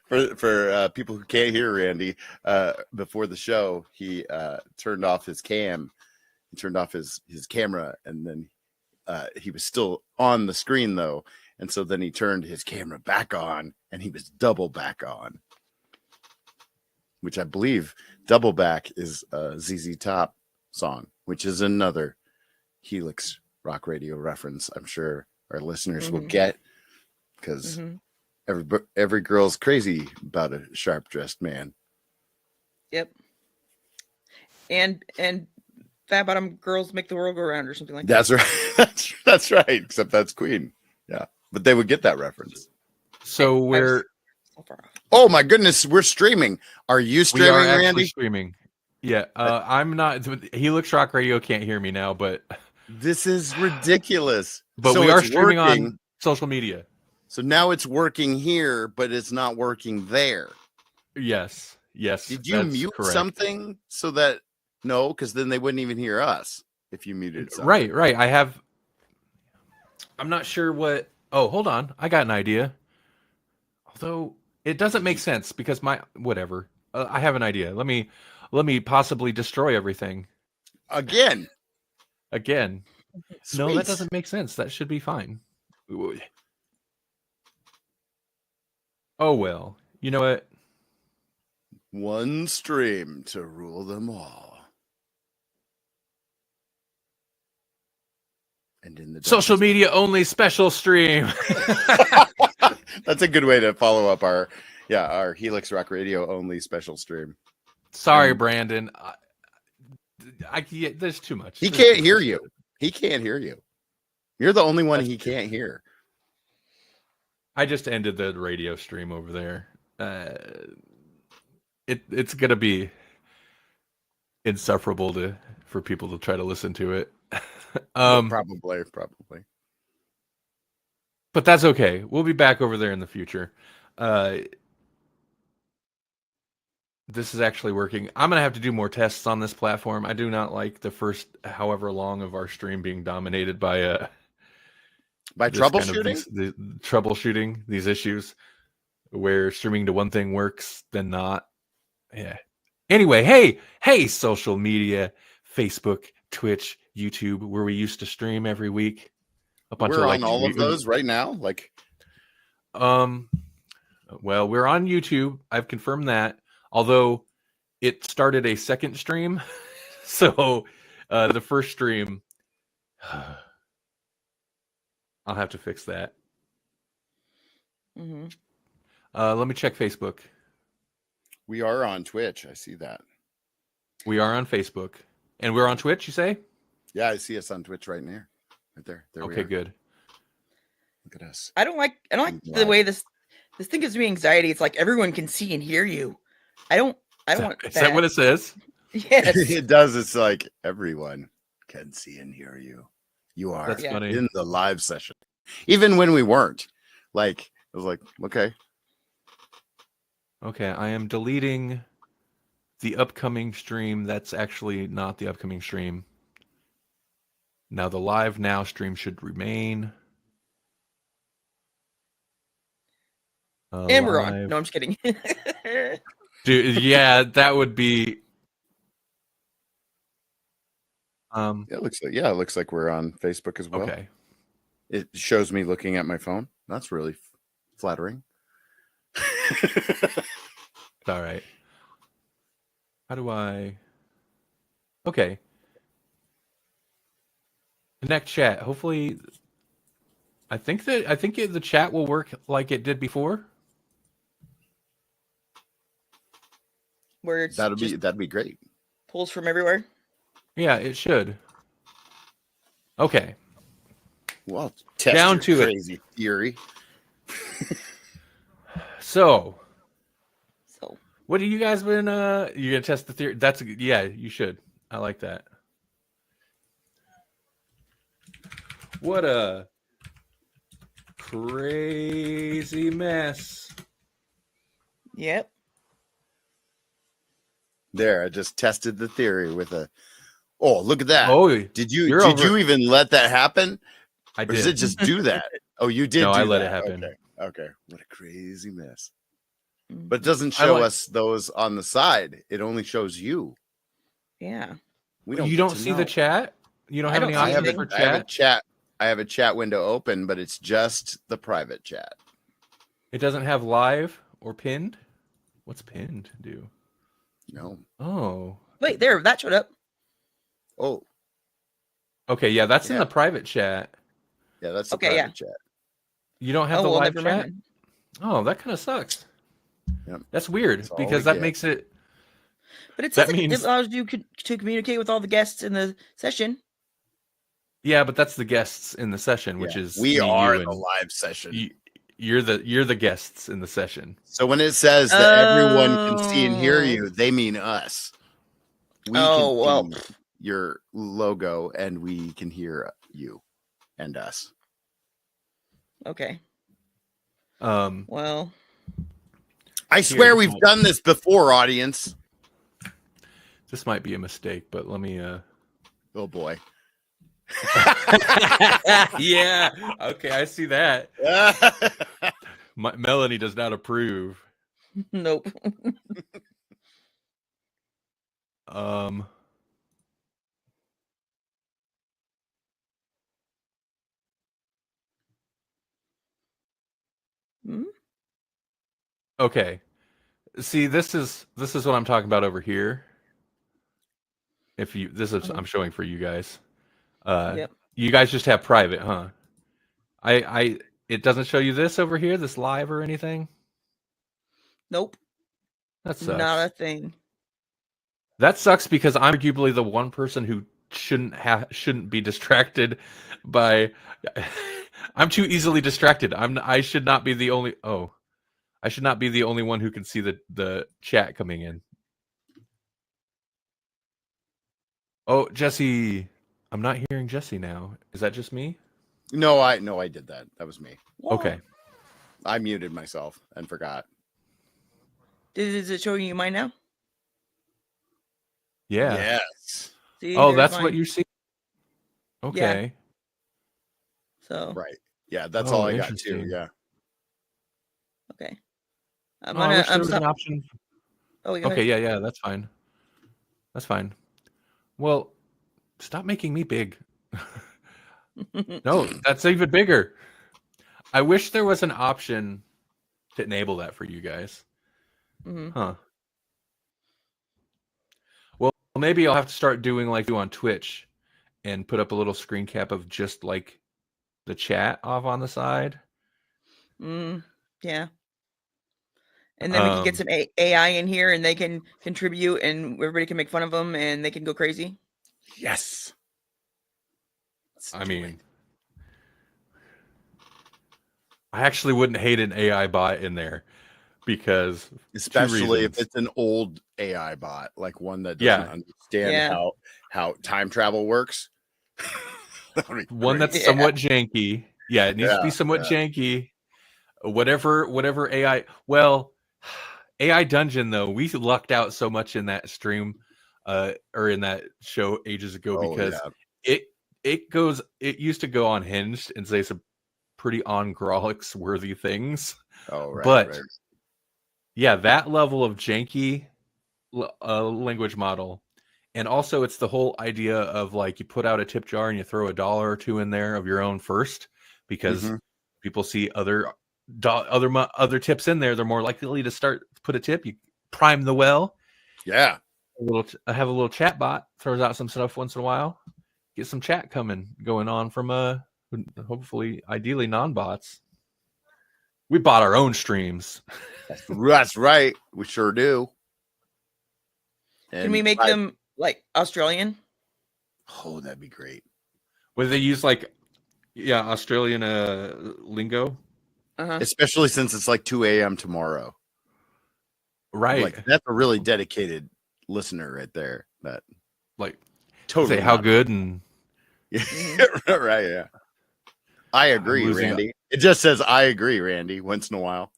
For people who can't hear Randy, before the show, he turned off his cam. He turned off his camera, and then he was still on the screen though, and so then he turned his camera back on, and he was double back on, which I believe double back is a ZZ Top song, which is another Helix Rock Radio reference. I'm sure our listeners will get, because every girl's crazy about a sharp dressed man. Yep. And Fat Bottom Girls Make the World Go Round or something like that. That's right. That's right. Except that's Queen. Yeah, but they would get that reference. So we're. Oh my goodness, we're streaming. Are you streaming, we are Randy? Streaming. Yeah, I'm not. Helix Rock Radio can't hear me now, but this is ridiculous. But so we are streaming working on social media. So now it's working here, but it's not working there. Yes. Did you mute something so that no? Because then they wouldn't even hear us if you muted something. Right. I'm not sure what. Oh, hold on. I got an idea. Although it doesn't make sense because whatever. I have an idea. Let me possibly destroy everything. Again. No, that doesn't make sense. That should be fine. Oh, well. You know what? One stream to rule them all. And in the social media only special stream. That's a good way to follow up our Helix Rock Radio only special stream. Sorry, Brandon. There's too much. He can't hear you. You're the only one he can't hear. I just ended the radio stream over there. It's gonna be insufferable for people to try to listen to it. Probably. But that's okay. We'll be back over there in the future. This is actually working. I'm gonna have to do more tests on this platform. I do not like the first however long of our stream being dominated by troubleshooting. Troubleshooting these issues where streaming to one thing works, then not. Yeah. Anyway, hey, social media, Facebook, Twitch, YouTube, where we used to stream every week. We're on all of those right now. Well, we're on YouTube. I've confirmed that. Although it started a second stream, so the first stream, I'll have to fix that. Let me check Facebook. We are on Twitch. I see that. We are on Facebook, and we're on Twitch. You say? Yeah, I see us on Twitch right now. Right there. Okay, good. Look at us. I don't like the way this thing gives me anxiety. It's like everyone can see and hear you. I don't want that. Is that what it says? Yes. It does. It's like everyone can see and hear you. You are funny. In the live session. Even when we weren't. Like, it was like, okay. Okay, I am deleting the upcoming stream. That's actually not the upcoming stream. Now the live now stream should remain. And we're on. No, I'm just kidding. Dude, yeah, that would be. It looks like we're on Facebook as well. Okay. It shows me looking at my phone. That's really flattering. All right. How do I? Okay. Connect chat. Hopefully, I think the chat will work like it did before. Where it's that'd be great. Pulls from everywhere. Yeah, it should. Okay. Well, test down your to crazy theory. So, what have you guys been? You gonna test the theory? You should. I like that. What a crazy mess. Yep. There, I just tested the theory with a. Oh, look at that! Oh, did you even let that happen? I did. Or did it just do that? Oh, you did. No, do I let that. it happen. Okay. What a crazy mess. Mhm. But it doesn't I show like- us those on the side. It only shows you. Yeah. We You get don't to see know. the chat? You don't I have don't any see I have options anything. for I have a chat? chat. I have a chat window open, but it's just the private chat. It doesn't have live or pinned? What's pinned do? No. Oh. Wait, there, that showed up. Oh, Okay, yeah, that's in Yeah. the private chat. yeah, that's the Okay, private yeah. chat. You don't have Oh, the well, live never chat? mind. Oh, that kind of sucks. Yep. That's weird That's all because we that get. makes it But it says That it means- allows you to communicate with all the guests in the session. Yeah, but that's the guests in the session, which Yeah. is We me, are you, the and live session. you're the guests in the session. So when it says that everyone can see and hear Oh. you, they mean us. We Oh, can well. see your logo and we can hear you and us. Okay. Um, Well, I swear this we've might- done this before, audience. this might be a mistake, but let me. Oh boy. Yeah. Okay, I see that. Melanie does not approve. nope. Um. Hmm? Okay. See, this is what I'm talking about over here. If you this is I'm showing for you guys. Yep. You guys just have private, huh? I it doesn't show you this over here, this live or anything. Nope. That sucks. Not a thing. That sucks because I'm arguably the one person who shouldn't be distracted by. I'm too easily distracted. I should not be the only. Oh, I should not be the only one who can see the chat coming in. Oh, Jesse, I'm not hearing Jesse now. Is that just me? No, I did that. That was me. Okay. I muted myself and forgot. Is it showing you mine now? Yeah. Yes. See, Oh, there's that's mine. what you see. Okay. So Right. Yeah, that's Oh, all I got too. interesting. Yeah. okay. I'm Oh, I gonna. wish there I'm was an stop. option. Oh, go Okay, ahead. yeah, that's fine. That's fine. Well, stop making me big. No, that's even bigger. I wish there was an option to enable that for you guys. Mhm. Huh. Well, maybe I'll have to start doing like you on Twitch and put up a little screen cap of just like the chat off on the side. Yeah. And then we can get some AI in here, and they can contribute, and everybody can make fun of them, and they can go crazy. Yes. I mean, I actually wouldn't hate an AI bot in there because especially if reasons. it's an old AI bot, like one that doesn't Yeah. understand Yeah. how time travel works. That would be one great. that's somewhat janky. Yeah, it needs to be Yeah, somewhat janky. Whatever AI. Well, AI Dungeon though, we lucked out so much in that stream, or in that show ages ago Oh, because yeah. it used to go unhinged and say some pretty on Grawlix worthy things. Oh, right. But right. yeah, that level of janky language model. And also it's the whole idea of like you put out a tip jar and you throw $1 or $2 in there of your own first because Mhm. people see other tips in there, they're more likely to put a tip. You prime the well. Yeah. Have a little chat bot, throws out some stuff once in a while. Get some chat going on from hopefully ideally non-bots. We bought our own streams. That's right. We sure do. Can we make them like Australian? Oh, that'd be great. Whether they use like Australian lingo. Uh-huh. Especially since it's like 2 a.m. tomorrow. Right. Like that's a really dedicated listener right there. That like totally say how not- good and Yeah, right. Yeah. I agree, losing Randy. It just says I agree, Randy, once in a while.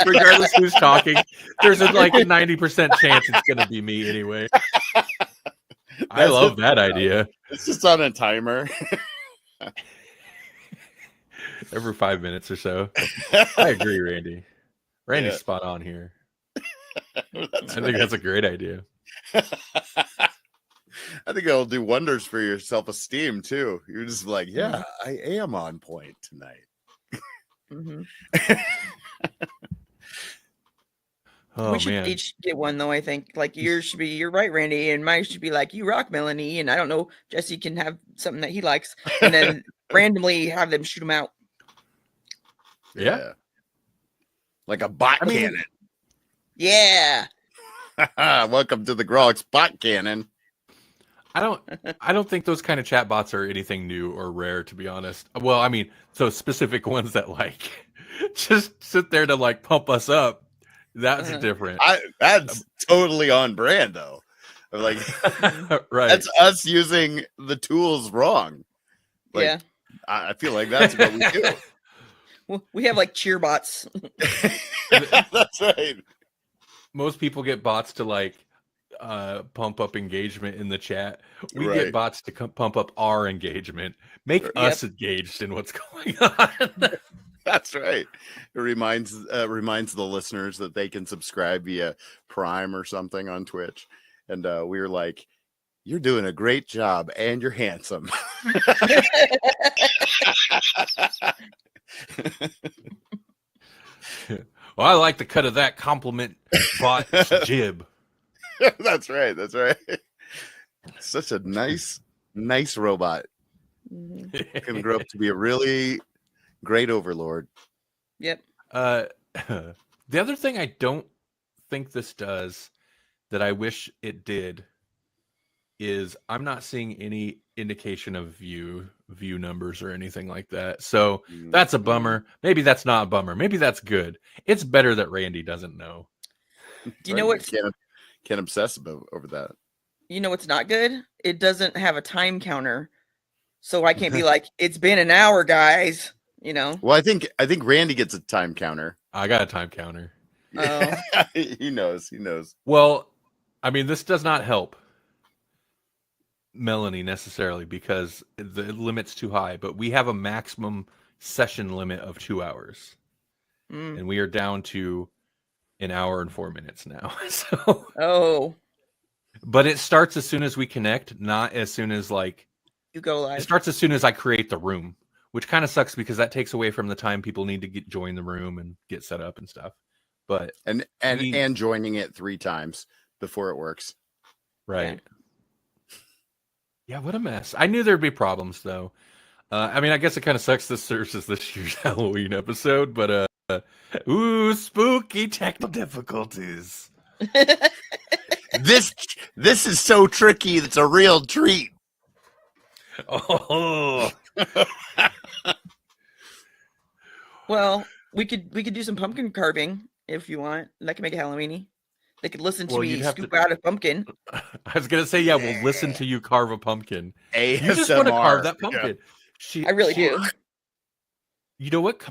regardless who's talking, there's like a 90% chance it's gonna be me anyway. I That's love just- that idea. It's just on a timer. every 5 minutes or so. I agree, Randy. Randy's Yeah. spot on here. That's I think that's a great idea. I think it'll do wonders for your self-esteem too. You're just like, yeah, I am on point tonight. Mm-hmm. Oh, We should man. each get one though. I think like yours should be you're right, Randy, and mine should be like you rock, Melanie, and I don't know, Jesse can have something that he likes, and then randomly have them shoot them out. Yeah. Like a bot cannon. Yeah. Welcome to the Grawlix bot cannon. I don't think those kind of chat bots are anything new or rare, to be honest. Well, I mean, so specific ones that like just sit there to like pump us up. That's different. That's totally on brand though. Like right. That's us using the tools wrong. Like, yeah. I feel like that's what we do. Well, we have like cheer bots. That's right. Most people get bots to like pump up engagement in the chat. We Right. get bots to pump up our engagement. Make us engaged in what's going on. That's right. It reminds the listeners that they can subscribe via Prime or something on Twitch. And we were like, you're doing a great job and you're handsome. Well, I like the cut of that compliment bot jib. That's right. That's right. Such a nice robot. Mm-hmm. Can grow up to be a really great overlord. Yep. The other thing I don't think this does that I wish it did is I'm not seeing any indication of view numbers or anything like that. So that's a bummer. Maybe that's not a bummer. Maybe that's good. It's better that Randy doesn't know. Do you know what? Can't obsess over that. You know what's not good? It doesn't have a time counter, so I can't be like, it's been an hour, guys. You know. Well, I think Randy gets a time counter. I got a time counter. Oh. He knows. Well, I mean, this does not help Melanie necessarily because the limit's too high, but we have a maximum session limit of 2 hours. And we are down to an hour and 4 minutes now. So but it starts as soon as we connect, not as soon as like you go live. It starts as soon as I create the room, which kind of sucks because that takes away from the time people need to join the room and get set up and stuff. But and joining it 3 times before it works. Right. Yeah, what a mess. I knew there'd be problems though. I mean, I guess it kind of sucks this serves as this year's Halloween episode, but ooh, spooky technical difficulties. This is so tricky. It's a real treat. Oh. Well, we could do some pumpkin carving if you want. That can make it Halloweeny. They could listen to me scoop out a pumpkin. I was gonna say, yeah, we'll listen to you carve a pumpkin. ASMR. You just want to carve that pumpkin. Yeah. I really do. You know what?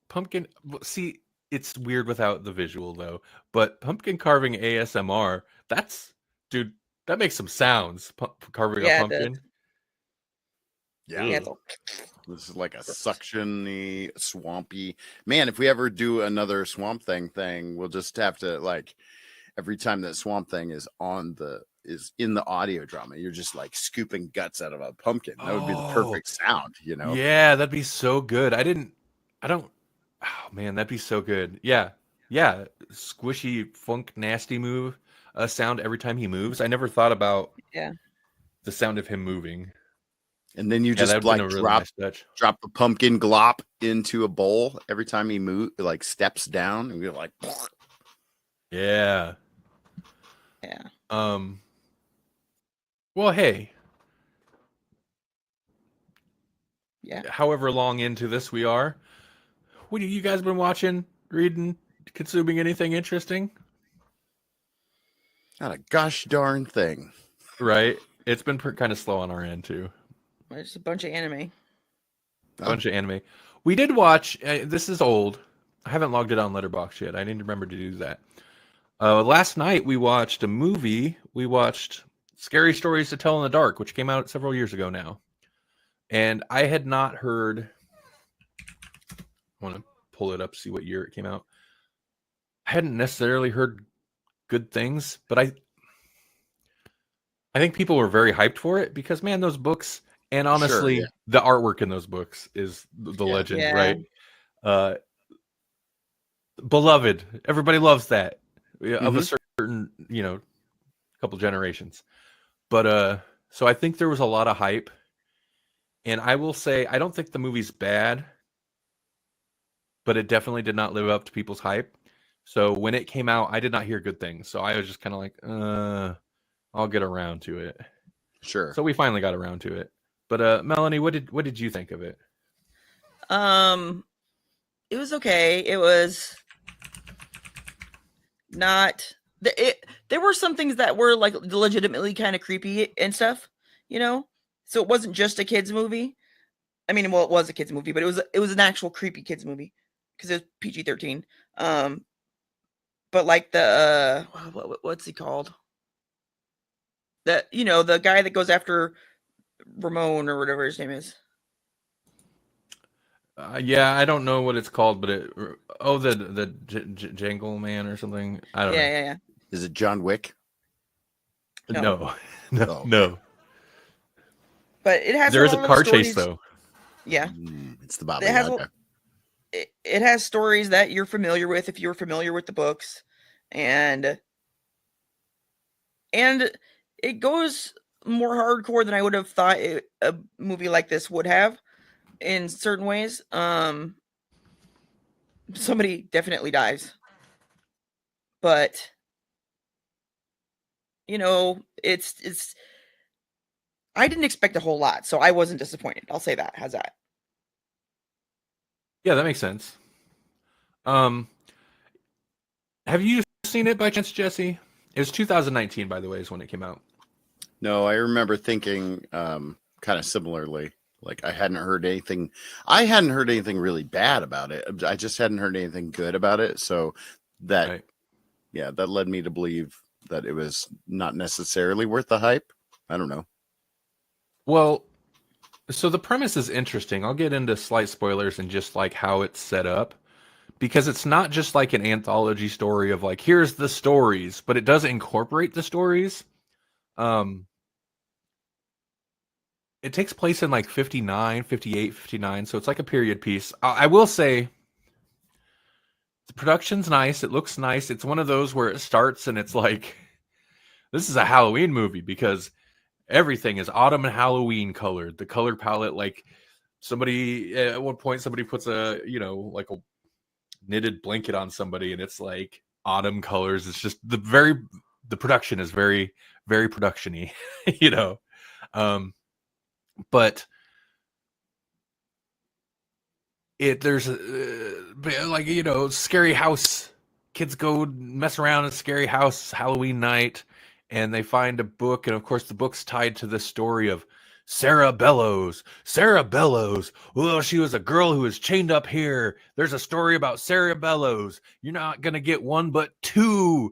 Pumpkin. See, it's weird without the visual though. But pumpkin carving ASMR. Dude, that makes some sounds. Carving a pumpkin. Yeah. This is like a suction-y, swampy. Man, if we ever do another Swamp Thing, we'll just have to like every time that Swamp Thing is in the audio drama, you're just like scooping guts out of a pumpkin. That would be the perfect sound, you know? Yeah, that'd be so good. Oh man, that'd be so good. Yeah. Squishy, funk, nasty move sound every time he moves. I never thought about the sound of him moving. And then you just like really drop the pumpkin glop into a bowl every time he like steps down, and we're like, yeah. Well, hey. Yeah. However long into this we are, what have you guys been watching, reading, consuming anything interesting? Not a gosh darn thing. Right. It's been kind of slow on our end too. It's a bunch of anime. We did watch. This is old. I haven't logged it on Letterboxd yet. I need to remember to do that. Last night we watched a movie. We watched Scary Stories to Tell in the Dark, which came out several years ago now. And I had not heard want to pull it up, see what year it came out. I hadn't necessarily heard good things, but I think people were very hyped for it because, man, those books, and honestly, yeah. the artwork in those books is the Yeah. legend, Yeah. right? Beloved, everybody loves that of a Mhm. certain, couple generations. But so I think there was a lot of hype, and I will say I don't think the movie's bad, but it definitely did not live up to people's hype. So when it came out, I did not hear good things. So I was just kind of like, I'll get around to it. Sure. So we finally got around to it. But Melanie, what did you think of it? It was okay. It was not there were some things that were like legitimately kind of creepy and stuff, so it wasn't just a kids movie. I mean, well, it was a kids movie, but it was an actual creepy kids movie because it was PG-13. But like the what's he called, the guy that goes after Ramon or whatever his name is. Yeah, I don't know what it's called, but the Jangle Man or something. I don't know. Yeah. Is it John Wick? No. Oh. No. But it has. There is a car chase stories. though. Yeah, It's the Baba it has. Yaga. It has stories that you're familiar with if you're familiar with the books, and it goes more hardcore than I would have thought a movie like this would have in certain ways. Somebody definitely dies, but it's I didn't expect a whole lot, so I wasn't disappointed. I'll say that. How's that? Yeah, that makes sense. Have you seen it by chance, Jesse? It was 2019, by the way, is when it came out. No, I remember thinking kind of similarly. Like I hadn't heard anything really bad about it. I just hadn't heard anything good about it. So that, Right. yeah, that led me to believe that it was not necessarily worth the hype. I don't know. Well, so the premise is interesting. I'll get into slight spoilers and just like how it's set up, because it's not just like an anthology story of like, here's the stories, but it does incorporate the stories. It takes place in like 59, 58, 59. So it's like a period piece. I will say the production's nice. It looks nice. It's one of those where it starts and it's like, this is a Halloween movie because everything is autumn and Halloween colored. The color palette, like somebody at one point, somebody puts a, like a knitted blanket on somebody and it's like autumn colors. It's just the production is very, very production-y, but there's like, scary house. Kids go mess around in a scary house Halloween night, and they find a book, and of course the book's tied to the story of Sarah Bellows. Sarah Bellows. Well, she was a girl who was chained up here. There's a story about Sarah Bellows. You're not gonna get one but two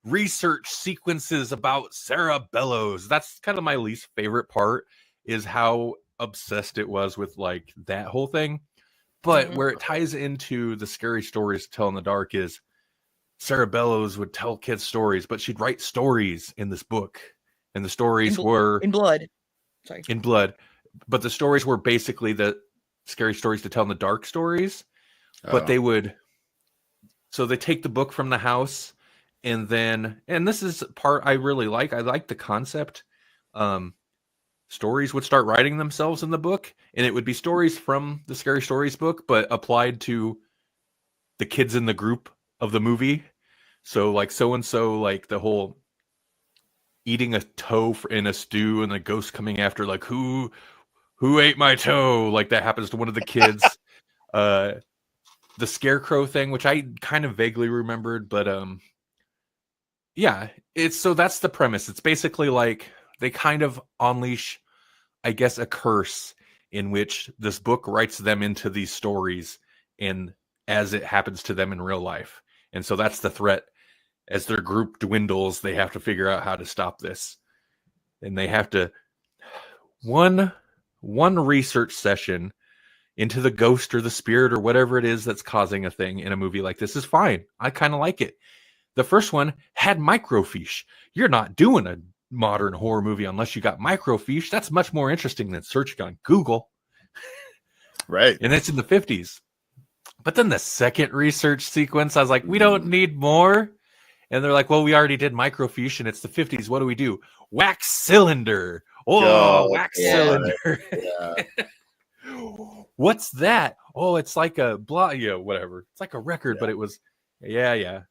research sequences about Sarah Bellows. That's kind of my least favorite part, is how obsessed it was with like that whole thing. But where it ties into the scary stories to tell in the dark is Sarah Bellows would tell kids stories, but she'd write stories in this book. And the stories were in blood. Sorry. In blood. But the stories were basically the scary stories to tell in the dark stories. But they would, so they take the book from the house, and this is part I really like. I like the concept. Stories would start writing themselves in the book, and it would be stories from the Scary Stories book, but applied to the kids in the group of the movie. So like so-and-so, like the whole eating a toe in a stew and the ghost coming after, like, who ate my toe? Like that happens to one of the kids. The scarecrow thing, which I kind of vaguely remembered, but yeah, so that's the premise. It's basically like they kind of unleash, I guess, a curse in which this book writes them into these stories and as it happens to them in real life. And so that's the threat. As their group dwindles, they have to figure out how to stop this. And they have to, one research session into the ghost or the spirit or whatever it is that's causing a thing in a movie like this is fine. I kind of like it. The first one had microfiche. You're not doing a modern horror movie unless you got microfiche. That's much more interesting than searching on Google. Right. And it's in the 50s. But then the second research sequence, I was like, we don't need more. And they're like, well, we already did microfiche and it's the 50s. What do we do? Wax cylinder. Oh, wax cylinder. Yeah. What's that? Oh, it's like a whatever. It's like a record, but it was, yeah.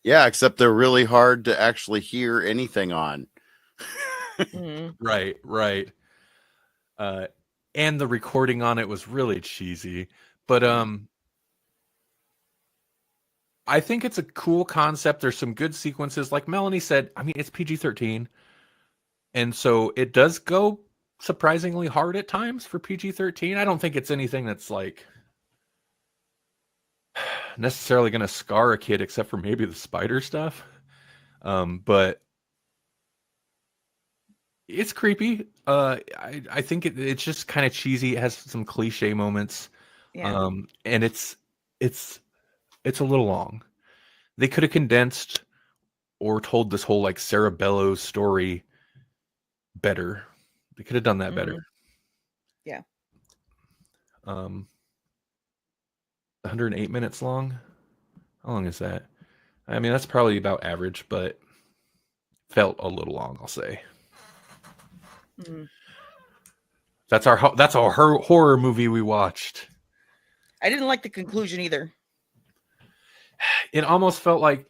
Yeah, except they're really hard to actually hear anything on. Right. And the recording on it was really cheesy, but I think it's a cool concept. There's some good sequences, like Melanie said. I mean, it's PG-13, and so it does go surprisingly hard at times for PG-13. I don't think it's anything that's like necessarily going to scar a kid, except for maybe the spider stuff. But it's creepy. I think it's just kind of cheesy. It has some cliche moments. Yeah. And it's a little long. They could have condensed or told this whole like Sarah Bellows story better. They could have done that better. Yeah. 108 minutes long. How long is that? I mean, that's probably about average, but felt a little long, I'll say. That's our horror movie we watched. I didn't like the conclusion either. It almost felt like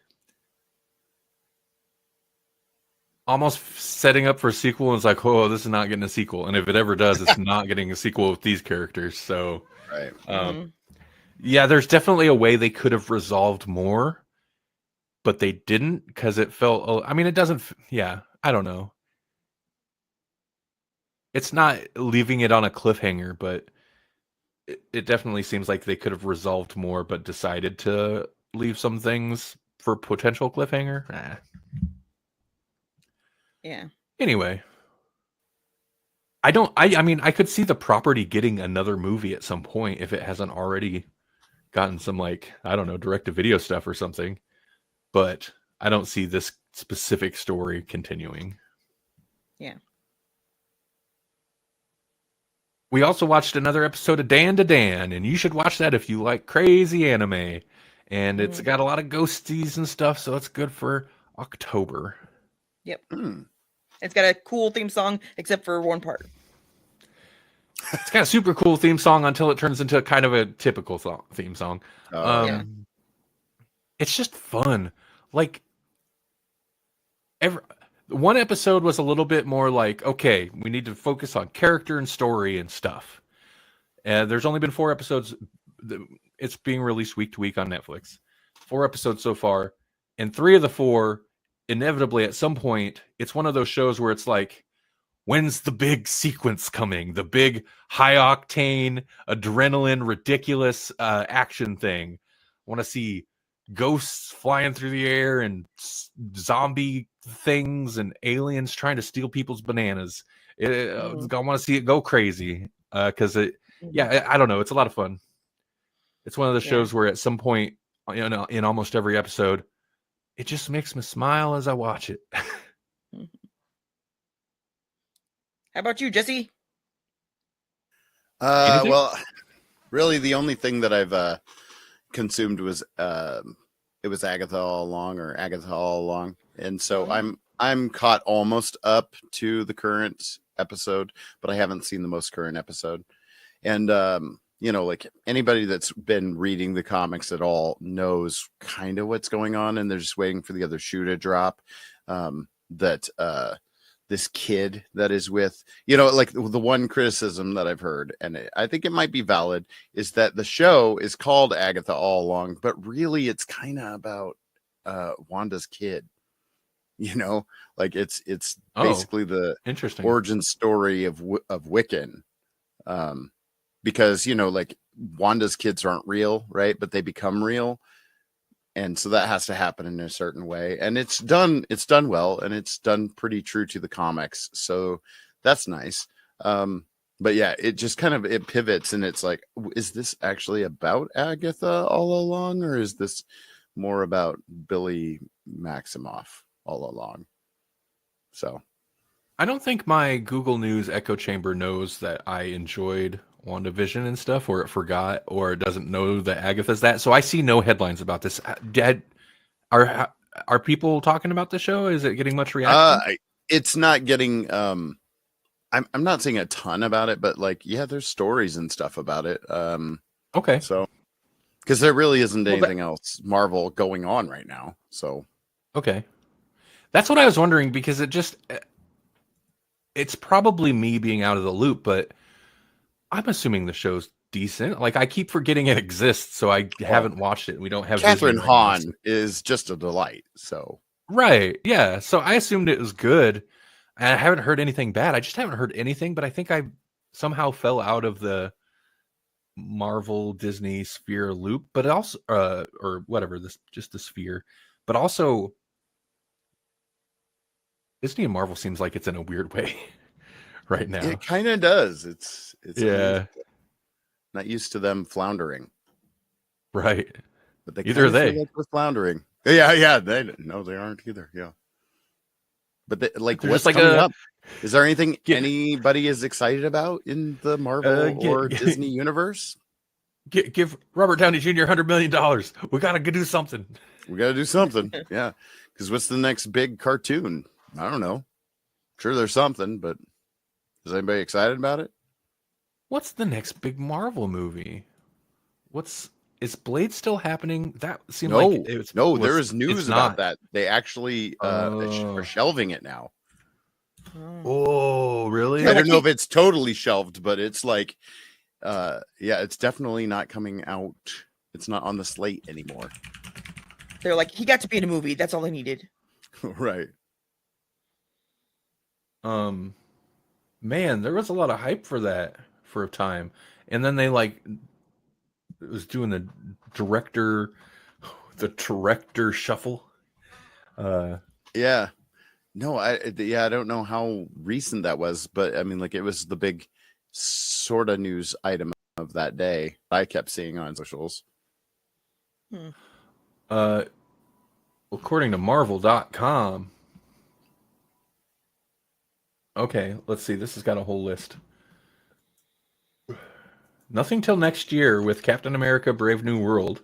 almost setting up for a sequel. And it's like, oh, this is not getting a sequel, and if it ever does, it's not getting a sequel with these characters. So, right. Yeah, there's definitely a way they could have resolved more, but they didn't because it felt. I mean, it doesn't. Yeah, I don't know. It's not leaving it on a cliffhanger, but it definitely seems like they could have resolved more, but decided to leave some things for potential cliffhanger. Yeah. Anyway, I mean, I could see the property getting another movie at some point if it hasn't already gotten some, like, I don't know, direct-to-video stuff or something. But I don't see this specific story continuing. Yeah. We also watched another episode of Dan to Dan, and you should watch that if you like crazy anime. And it's got a lot of ghosties and stuff, so it's good for October. Yep. It's got a cool theme song, except for one part. It's got a super cool theme song until it turns into kind of a typical theme song. It's just fun. Like, one episode was a little bit more like, okay, we need to focus on character and story and stuff. There's only been 4 episodes. It's being released week to week on Netflix. 4 episodes so far. And 3 of the 4, inevitably at some point, it's one of those shows where it's like, when's the big sequence coming? The big high octane, adrenaline, ridiculous action thing. I want to see ghosts flying through the air and zombie things and aliens trying to steal people's bananas. I want to see it go crazy because I don't know. It's a lot of fun. It's one of the shows where at some point, you know, in almost every episode, it just makes me smile as I watch it. How about you, Jesse? Well, really, the only thing that I've consumed was it was Agatha All Along, and so I'm caught almost up to the current episode, but I haven't seen the most current episode. And you know, like anybody that's been reading the comics at all knows kind of what's going on, and they're just waiting for the other shoe to drop. This kid that is with, you know, like the one criticism that I've heard, and I think it might be valid, is that the show is called Agatha All Along, but really it's kind of about Wanda's kid. You know, like it's basically the interesting origin story of Wiccan, because, you know, like Wanda's kids aren't real, right? But they become real. And so that has to happen in a certain way. And it's done well, and it's done pretty true to the comics. So that's nice. But yeah, it just kind of it pivots, and it's like, is this actually about Agatha all along, or is this more about Billy Maximoff all along? So I don't think my Google News echo chamber knows that I enjoyed WandaVision and stuff, or it forgot, or it doesn't know that Agatha's that. So I see no headlines about this. Are people talking about the show? Is it getting much reaction? It's not getting. I'm not saying a ton about it, but like, yeah, there's stories and stuff about it. Okay. So because there really isn't anything else Marvel going on right now. So okay, that's what I was wondering, because it's probably me being out of the loop, but I'm assuming the show's decent. Like, I keep forgetting it exists, so I haven't watched it. We don't have Catherine Disney right now, Hahn is just a delight. So right, yeah. So I assumed it was good. And I haven't heard anything bad. I just haven't heard anything, but I think I somehow fell out of the Marvel Disney sphere loop, but also or whatever, just the sphere. But also Disney and Marvel seems like it's in a weird way right now. it kind of does. It's yeah, not used to them floundering, right. but they Either are kinda feel they. like we're floundering. Yeah, they aren't either. Yeah, but like, They're what's just like coming up? Is there anything Get- anybody is excited about in the Marvel or Disney universe? give Robert Downey Jr. $100 million. We gotta go do something. We got to do something. Yeah, because what's the next big cartoon? I don't know. Sure, there's something, but is anybody excited about it? What's the next big Marvel movie? Is Blade still happening? That seemed like there is news about that. They actually are shelving it now. Oh, really? I don't know if it's totally shelved, but it's like, yeah, it's definitely not coming out. It's not on the slate anymore. They're like, he got to be in a movie. That's all I needed. Right. Man, there was a lot of hype for that for a time, and then they was doing the director shuffle. Yeah. No, I don't know how recent that was, but I mean, like, it was the big sort of news item of that day. I kept seeing on socials. According to Marvel.com. Okay, let's see. This has got a whole list. Nothing till next year with Captain America: Brave New World.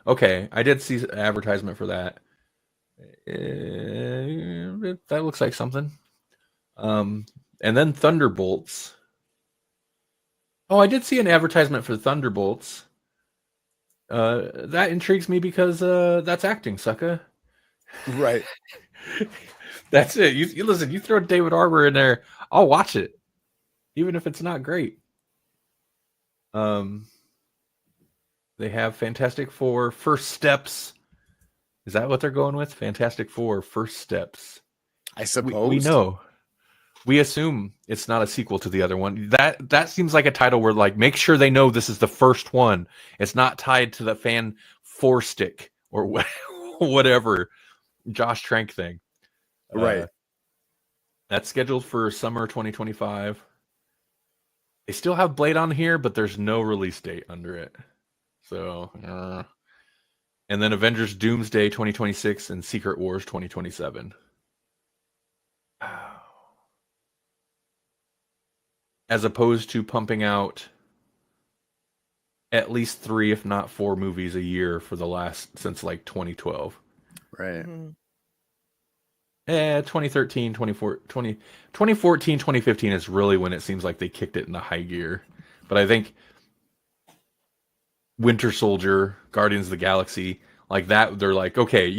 Okay, I did see an advertisement for that. That looks like something. And then Thunderbolts. Oh, I did see an advertisement for Thunderbolts. That intrigues me because that's acting, sucker. Right. That's it. You listen. You throw David Harbour in there, I'll watch it, even if it's not great. They have Fantastic Four: First Steps. Is that what they're going with? Fantastic Four: First Steps. I suppose we know. We assume it's not a sequel to the other one. That seems like a title where, like, make sure they know this is the first one. It's not tied to the Fan Four Stick or whatever Josh Trank thing. Right. That's scheduled for summer 2025. They still have Blade on here, but there's no release date under it. So, and then Avengers Doomsday 2026 and Secret Wars 2027. As opposed to pumping out at least 3, if not 4 movies a year for since like 2012. Right. 2013, 2014, 2015 is really when it seems like they kicked it into high gear. But I think Winter Soldier, Guardians of the Galaxy, like that, they're like, okay,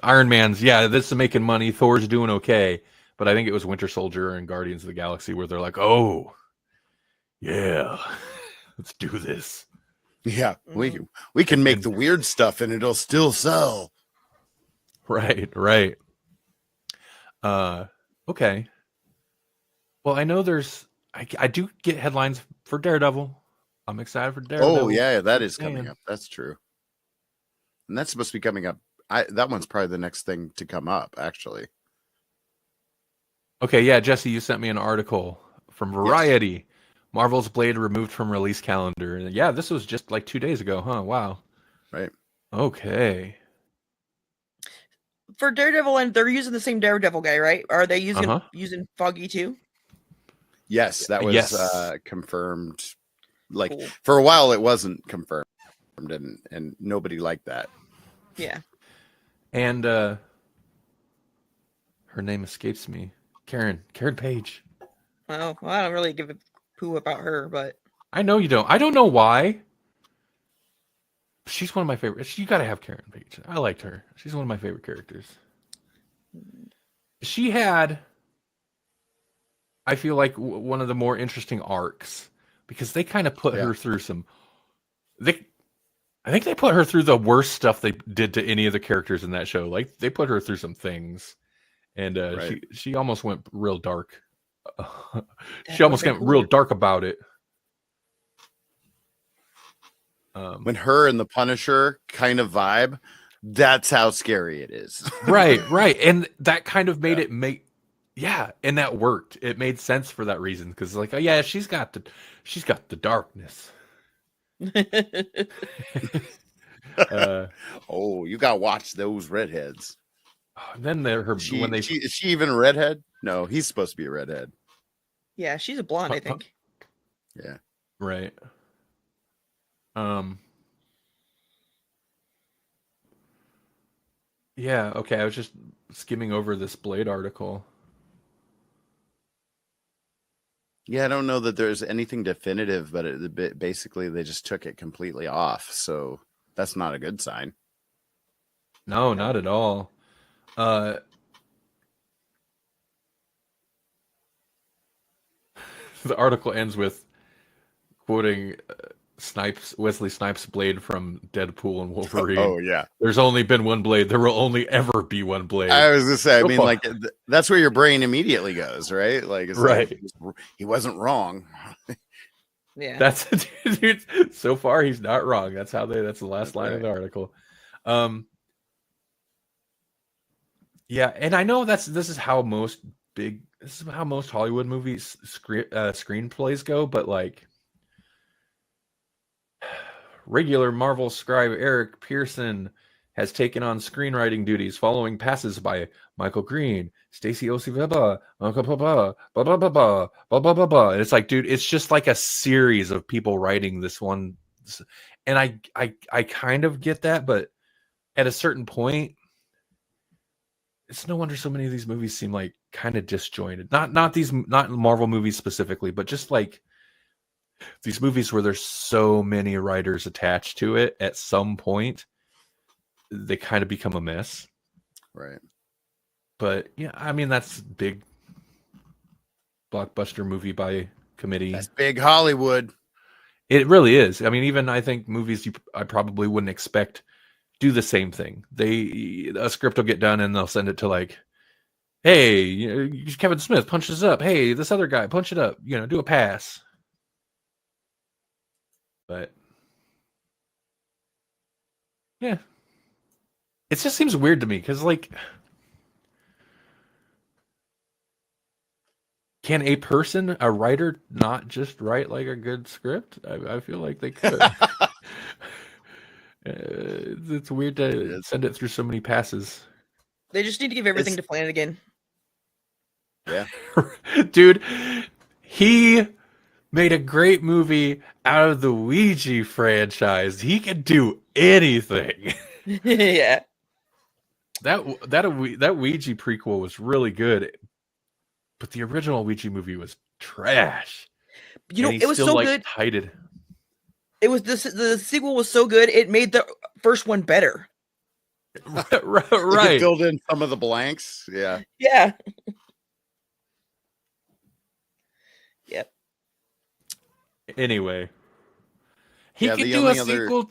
Iron Man's, this is making money, Thor's doing okay. But I think it was Winter Soldier and Guardians of the Galaxy where they're like, oh, yeah, let's do this. Yeah, we can make the weird stuff and it'll still sell. Right. Okay. Well, I know I do get headlines for Daredevil. I'm excited for Daredevil. Oh yeah, that is coming up. That's true. And that's supposed to be coming up. That one's probably the next thing to come up, actually. Okay, yeah, Jesse, you sent me an article from Variety. Yes. Marvel's Blade removed from release calendar. And yeah, this was just like 2 days ago, huh? Wow. Right. Okay. For Daredevil, and they're using the same Daredevil guy, right? Are they using Foggy too? Yes, that was Yes. confirmed. Like Cool. for a while, it wasn't confirmed, and nobody liked that. Yeah. And her name escapes me. Karen Page. Well, I don't really give a poo about her, but I know you don't. I don't know why. She's one of my favorites. You got to have Karen Page. I liked her. She's one of my favorite characters. She had, I feel like, one of the more interesting arcs because they kind of put her through some. I think they put her through the worst stuff they did to any of the characters in that show. Like they put her through some things, and she almost went real dark. She almost went real dark about it. When her and the Punisher kind of vibe, that's how scary it is. right, and that kind of made it and that worked. It made sense for that reason because, like, oh yeah, she's got the darkness. Oh, you gotta watch those redheads. Then is she even a redhead? No, he's supposed to be a redhead. Yeah, she's a blonde, I think. Yeah. Right. Yeah, okay. I was just skimming over this Blade article. Yeah, I don't know that there's anything definitive, but basically they just took it completely off. So that's not a good sign. No, not at all. The article ends with quoting Wesley Snipes' Blade from Deadpool and Wolverine. Oh yeah, there's only been one Blade. There will only ever be one Blade. I was gonna say. I mean, like that's where your brain immediately goes, right? Like, it's right. Like, he wasn't wrong. Yeah, that's dude. So far, he's not wrong. That's the last line of the article. Yeah, and I know this is how most Hollywood movies screenplays go, but like regular Marvel scribe Eric Pearson has taken on screenwriting duties following passes by Michael Green, Stacey Osiveba, Uncle Papa, blah blah blah blah blah blah blah blah. And it's like, dude, it's just like a series of people writing this one, and I kind of get that, but at a certain point, it's no wonder so many of these movies seem like kind of disjointed. Not Marvel movies specifically, but just like these movies where there's so many writers attached to it. At some point, they kind of become a mess. Right. But yeah, I mean, that's big blockbuster movie by committee. That's big Hollywood. It really is. I mean, even I think movies I probably wouldn't expect do the same thing. A script will get done and they'll send it to like, hey, Kevin Smith, punch this up. Hey, this other guy, punch it up. Do a pass. But yeah, it just seems weird to me because, like, can a person, a writer, not just write like a good script? I feel like they could. It's weird to send it through so many passes. They just need to give everything to Flanagan. Yeah. Dude, he made a great movie out of the Ouija franchise. He can do anything. Yeah. That Ouija prequel was really good, but the original Ouija movie was trash. It was so good. Hided. It was the sequel was so good it made the first one better. Right. It filled in some of the blanks. Yeah. Yeah. Yep. Anyway, he could do a sequel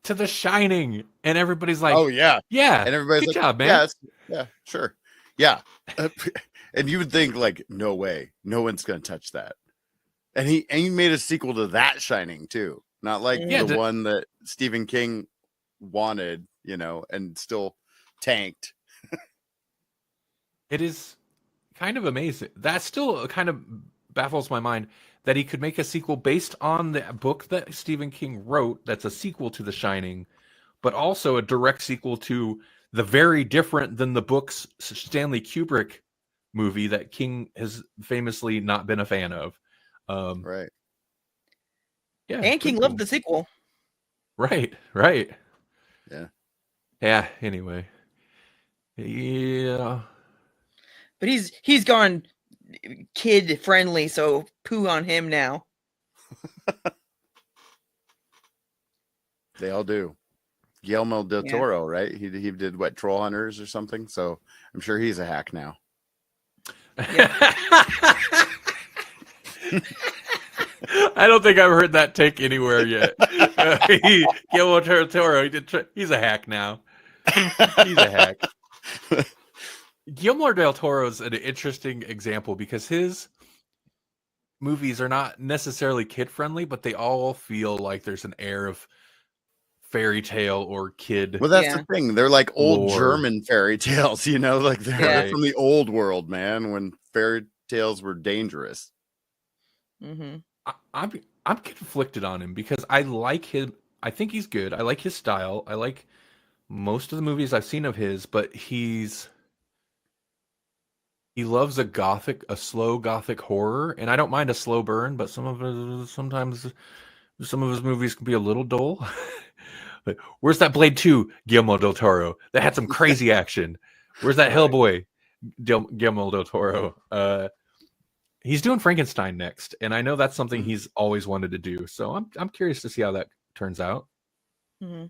to The Shining, and everybody's like, "Oh yeah, yeah." And everybody's good like, job, man. Yeah, sure, yeah. And you would think like, no way, no one's gonna touch that. And he made a sequel to that Shining too, not like the one that Stephen King wanted, and still tanked. It is kind of amazing. That still kind of baffles my mind that he could make a sequel based on the book that Stephen King wrote that's a sequel to The Shining, but also a direct sequel to the very different than the book's Stanley Kubrick movie that King has famously not been a fan of. Right. Yeah. And King loved the sequel. Right. Yeah. Yeah, anyway. Yeah. But he's gone kid friendly, so poo on him now. They all do. Guillermo del Yeah. Toro, right? He did what, Troll Hunters or something. So I'm sure he's a hack now. I don't think I've heard that take anywhere yet. Guillermo del Toro, he's a hack now. He's a hack. Guillermo del Toro is an interesting example because his movies are not necessarily kid friendly, but they all feel like there's an air of fairy tale or kid. Well, that's the thing. They're like old lore. German fairy tales, you know, like they're Right. from the old world, man, when fairy tales were dangerous. Mm-hmm. I'm conflicted on him because I like him. I think he's good. I like his style. I like most of the movies I've seen of his, but he loves a slow gothic horror, and I don't mind a slow burn, but sometimes some of his movies can be a little dull. Like, where's that Blade 2, Guillermo del Toro? That had some crazy action. Where's that Hellboy, Guillermo del Toro? He's doing Frankenstein next, and I know that's something he's always wanted to do. So I'm curious to see how that turns out. Mm-hmm.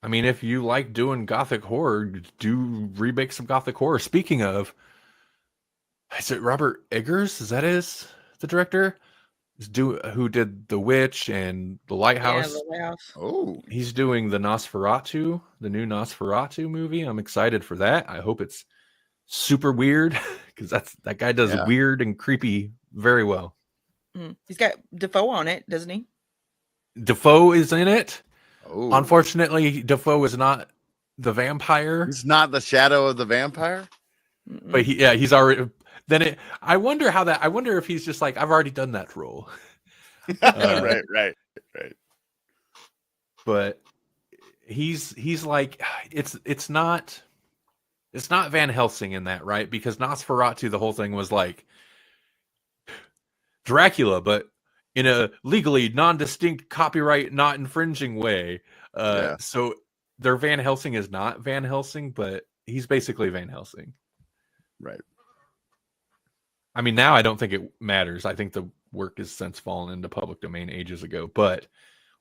I mean, if you like doing gothic horror, do remake some gothic horror. Speaking of, is it Robert Eggers? Is that the director? Who did The Witch and The Lighthouse? Yeah, The Lighthouse. Oh, He's doing the new Nosferatu movie. I'm excited for that. I hope it's super weird because that guy does weird and creepy very well. Mm-hmm. He's got Defoe on it, doesn't he? Defoe is in it. Oh. Unfortunately, Defoe is not the vampire. He's not the shadow of the vampire. But he's already. I wonder if he's just like, I've already done that role. Right. But he's like, it's not Van Helsing in that, right? Because Nosferatu, the whole thing was like Dracula, but in a legally non-distinct, copyright not infringing way. So their Van Helsing is not Van Helsing, but he's basically Van Helsing. Right. I mean, now I don't think it matters. I think the work has since fallen into public domain ages ago. But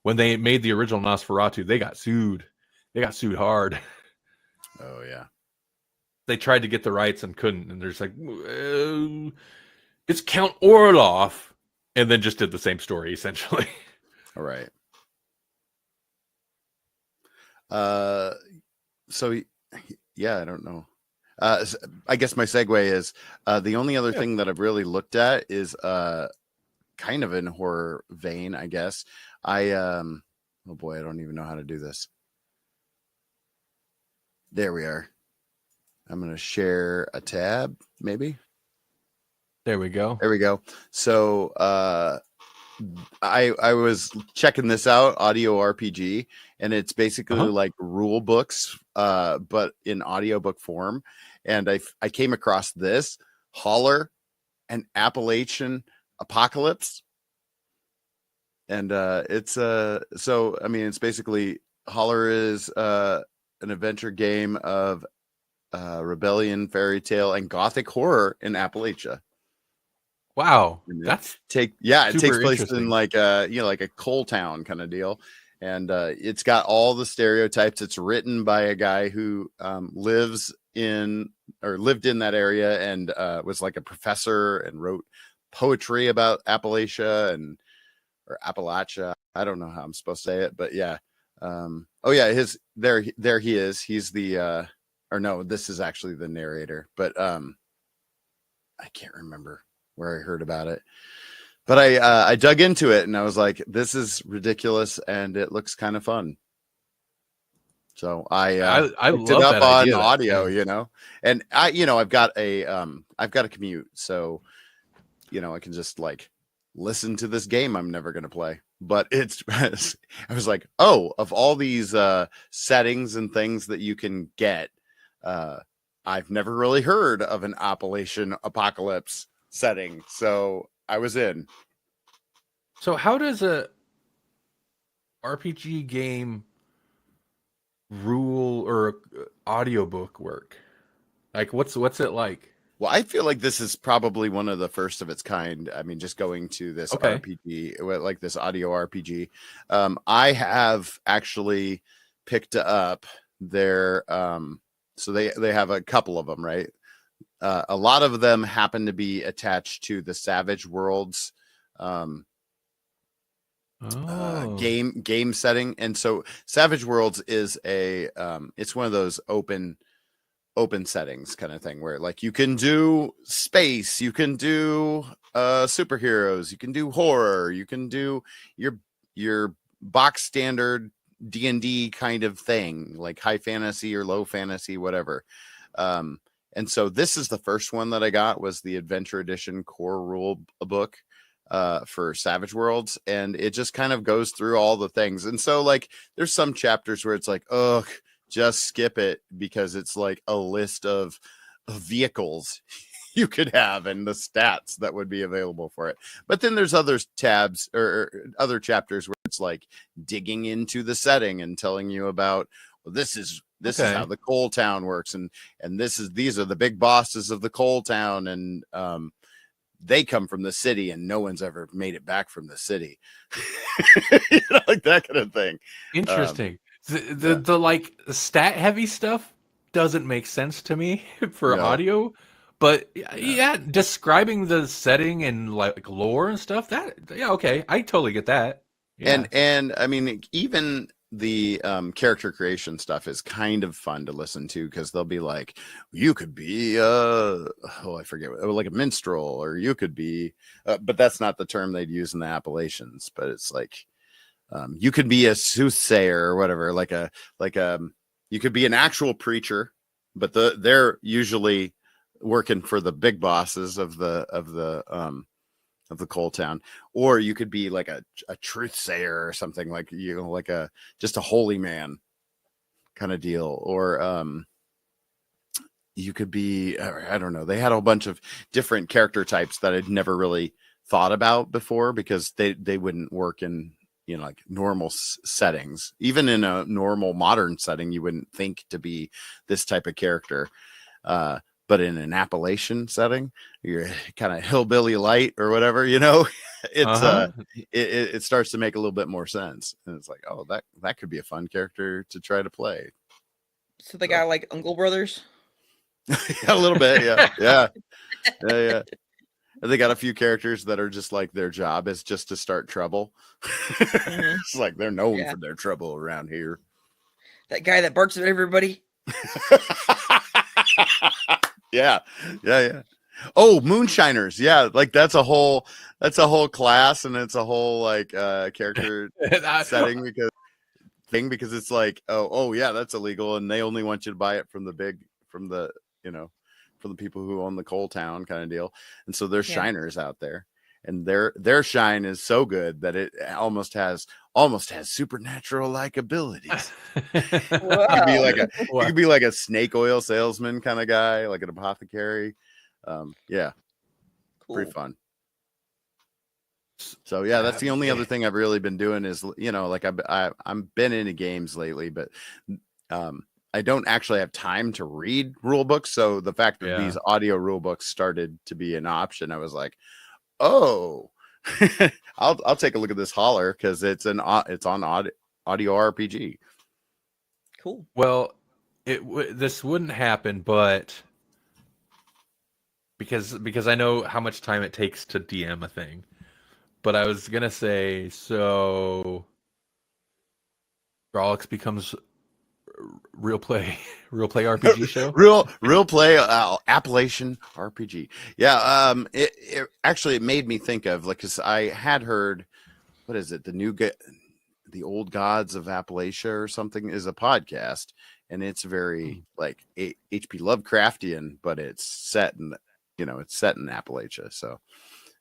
when they made the original Nosferatu, they got sued. They got sued hard. Oh, yeah. They tried to get the rights and couldn't. And there's like, it's Count Orloff. And then just did the same story, essentially. All right. So, yeah, I don't know. I guess my segue is the only other thing that I've really looked at is kind of in horror vein, I guess. Oh boy, I don't even know how to do this. There we are. I'm going to share a tab, maybe. There we go. There we go. So I was checking this out, Audio RPG, and it's basically like rule books, but in audiobook form. And I came across this Holler, an Appalachian Apocalypse. And it's so I mean, it's basically Holler is an adventure game of rebellion, fairy tale, and gothic horror in Appalachia. Wow, it takes place in like a coal town kind of deal, and it's got all the stereotypes. It's written by a guy who lived in that area and was like a professor and wrote poetry about Appalachia or Appalachia. I don't know how I'm supposed to say it, but yeah. There he is. He's the or no, this is actually the narrator, but I can't remember where I heard about it, but I dug into it and I was like, this is ridiculous and it looks kind of fun. So I looked it up on audio, and I've got a commute, so I can just like listen to this game I'm never going to play. But it's, I was like, oh, of all these settings and things that you can get, I've never really heard of an Appalachian apocalypse setting. So I was in. So how does a RPG game rule or audiobook work? Like what's it like? Well, I feel like this is probably one of the first of its kind. I mean, just going to this RPG, like this audio RPG. I have actually picked up their, so they have a couple of them, right? A lot of them happen to be attached to the Savage Worlds game setting. And so Savage Worlds is it's one of those open settings kind of thing where like you can do space, you can do superheroes, you can do horror, you can do your box standard D&D kind of thing, like high fantasy or low fantasy, whatever. And so this is the first one that I got, was the Adventure Edition core rule book for Savage Worlds, and it just kind of goes through all the things. And so like there's some chapters where it's like, ugh, just skip it, because it's like a list of vehicles you could have and the stats that would be available for it. But then there's other tabs or other chapters where it's like digging into the setting and telling you about, well, this is how the coal town works, and these are the big bosses of the coal town, and they come from the city and no one's ever made it back from the city. Like that kind of thing. Interesting. The like stat heavy stuff doesn't make sense to me for audio, but describing the setting and like lore and stuff, okay, I totally get that. And I mean, even the character creation stuff is kind of fun to listen to, because they'll be like, you could be I forget, like a minstrel, or you could be but that's not the term they'd use in the Appalachians, but it's like you could be a soothsayer or whatever, you could be an actual preacher, but they're usually working for the big bosses of the coal town. Or you could be like a truth sayer or something, like, you know, like just a holy man kind of deal. Or you could be, I don't know, they had a whole bunch of different character types that I'd never really thought about before, because they wouldn't work in, you know, like normal settings. Even in a normal modern setting, you wouldn't think to be this type of character. But in an Appalachian setting, you're kind of hillbilly light or whatever, you know, it's it starts to make a little bit more sense. And it's like, oh, that could be a fun character to try to play. So they got like Uncle Brothers. A little bit, yeah. And they got a few characters that are just like, their job is just to start trouble. It's like they're known for their trouble around here. That guy that barks at everybody. Yeah. Oh, moonshiners. Yeah, like that's a whole class, and it's a whole like character setting, because it's like, oh yeah, that's illegal, and they only want you to buy it from the people who own the coal town kind of deal. And so there's shiners out there, and their shine is so good that it almost has supernatural like abilities. You could be like a snake oil salesman kind of guy, like an apothecary. Cool. Pretty fun. So yeah, that's the only other thing I've really been doing is, you know, like I've been into games lately, but I don't actually have time to read rule books. So the fact that these audio rule books started to be an option, I was like, oh, I'll take a look at this holler, because it's on audio RPG. Cool. Well, this wouldn't happen, but because I know how much time it takes to DM a thing. But I was gonna say, so Grawlix becomes real play RPG show. real play Appalachian RPG. Yeah. It actually, it made me think of, like, because I had heard, what is it, the Old Gods of Appalachia or something is a podcast, and it's very like H.P. Lovecraftian, but it's set in Appalachia. So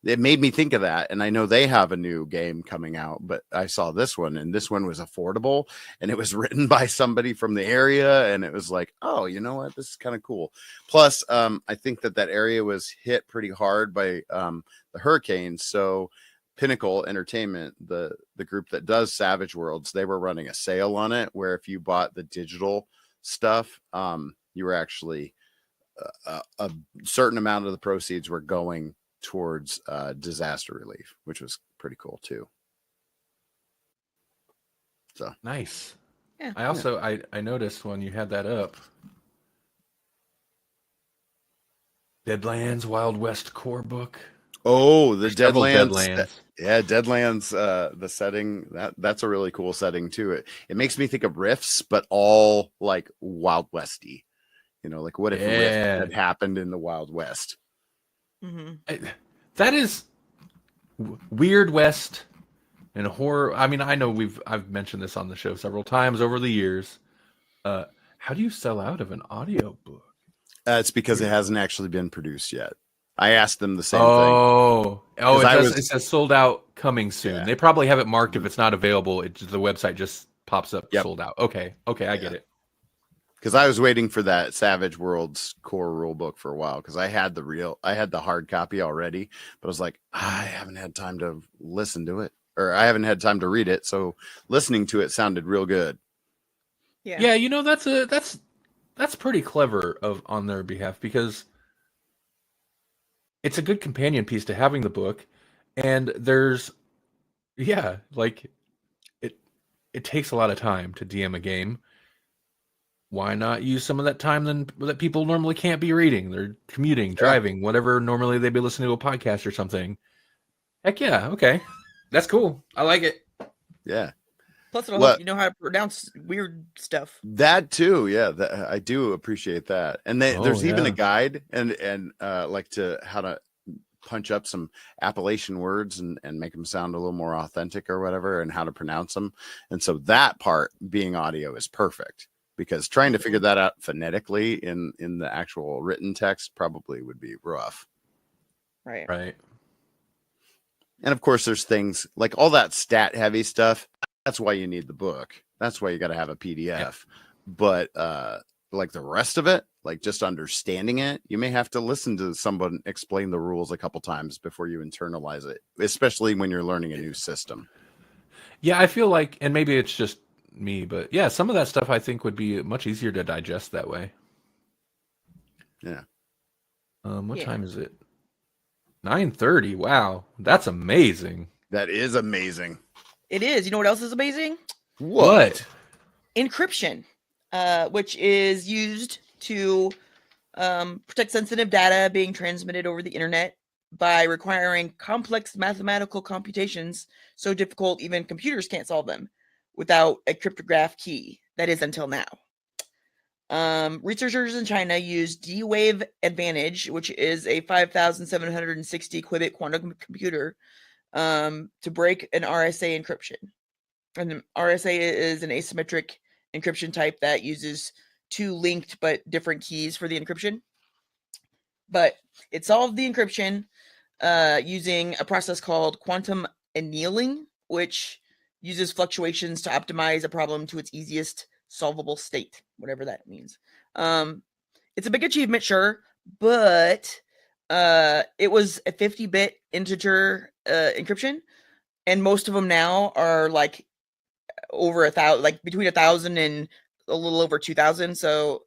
it made me think of that. And I know they have a new game coming out, but I saw this one, and this one was affordable, and it was written by somebody from the area, and it was like, oh, you know what, this is kind of cool. Plus, I think that area was hit pretty hard by the hurricanes. So Pinnacle Entertainment, the group that does Savage Worlds, they were running a sale on it, where if you bought the digital stuff, you were actually a certain amount of the proceeds were going towards disaster relief, which was pretty cool too. So nice. Yeah. I also I noticed when you had that up, Deadlands Wild West core book. Oh, the Several Deadlands. Yeah, Deadlands, the setting, that's a really cool setting too. It makes me think of Rifts, but all like Wild Westy. You know, like what if Rift had happened in the Wild West? Mm-hmm. That is Weird West and horror. I mean, I know I've mentioned this on the show several times over the years. How do you sell out of an audio book? It's because it hasn't actually been produced yet. I asked them the same thing. Oh, it says sold out coming soon. Yeah. They probably have it marked if it's not available. The website just pops up Yep. sold out. Okay, I get it. Because I was waiting for that Savage Worlds core rule book for a while, because I had the hard copy already, but I was like, I haven't had time to listen to it, or I haven't had time to read it. So listening to it sounded real good. Yeah. You know, that's pretty clever on their behalf, because it's a good companion piece to having the book, and there's like it takes a lot of time to DM a game. Why not use some of that time then that people normally can't be reading? They're commuting, driving, whatever. Normally they'd be listening to a podcast or something. Heck yeah, okay, that's cool. I like it. Yeah. Plus, it'll help you know how to pronounce weird stuff. That too, yeah. I do appreciate that. And there's even a guide and like to how to punch up some Appalachian words and make them sound a little more authentic or whatever, and how to pronounce them. And so that part being audio is perfect, because trying to figure that out phonetically in the actual written text probably would be rough. Right. And of course, there's things like all that stat heavy stuff. That's why you need the book. That's why you got to have a PDF. Yeah. But like the rest of it, like just understanding it, you may have to listen to someone explain the rules a couple times before you internalize it, especially when you're learning a new system. Yeah, I feel like, and maybe it's just me, but yeah, some of that stuff I think would be much easier to digest that way. Yeah. What time is it? 9:30. Wow, that's amazing. That is amazing. It is. You know what else is amazing? What? Encryption, which is used to protect sensitive data being transmitted over the internet by requiring complex mathematical computations so difficult even computers can't solve them without a cryptograph key. That is until now. Researchers in China use D-Wave Advantage, which is a 5,760 qubit quantum computer, to break an RSA encryption. And the RSA is an asymmetric encryption type that uses two linked but different keys for the encryption. But it solved the encryption using a process called quantum annealing, which uses fluctuations to optimize a problem to its easiest solvable state, whatever that means. It's a big achievement, sure, but it was a 50-bit integer encryption, and most of them now are like over 1,000, like between 1,000 and a little over 2,000. So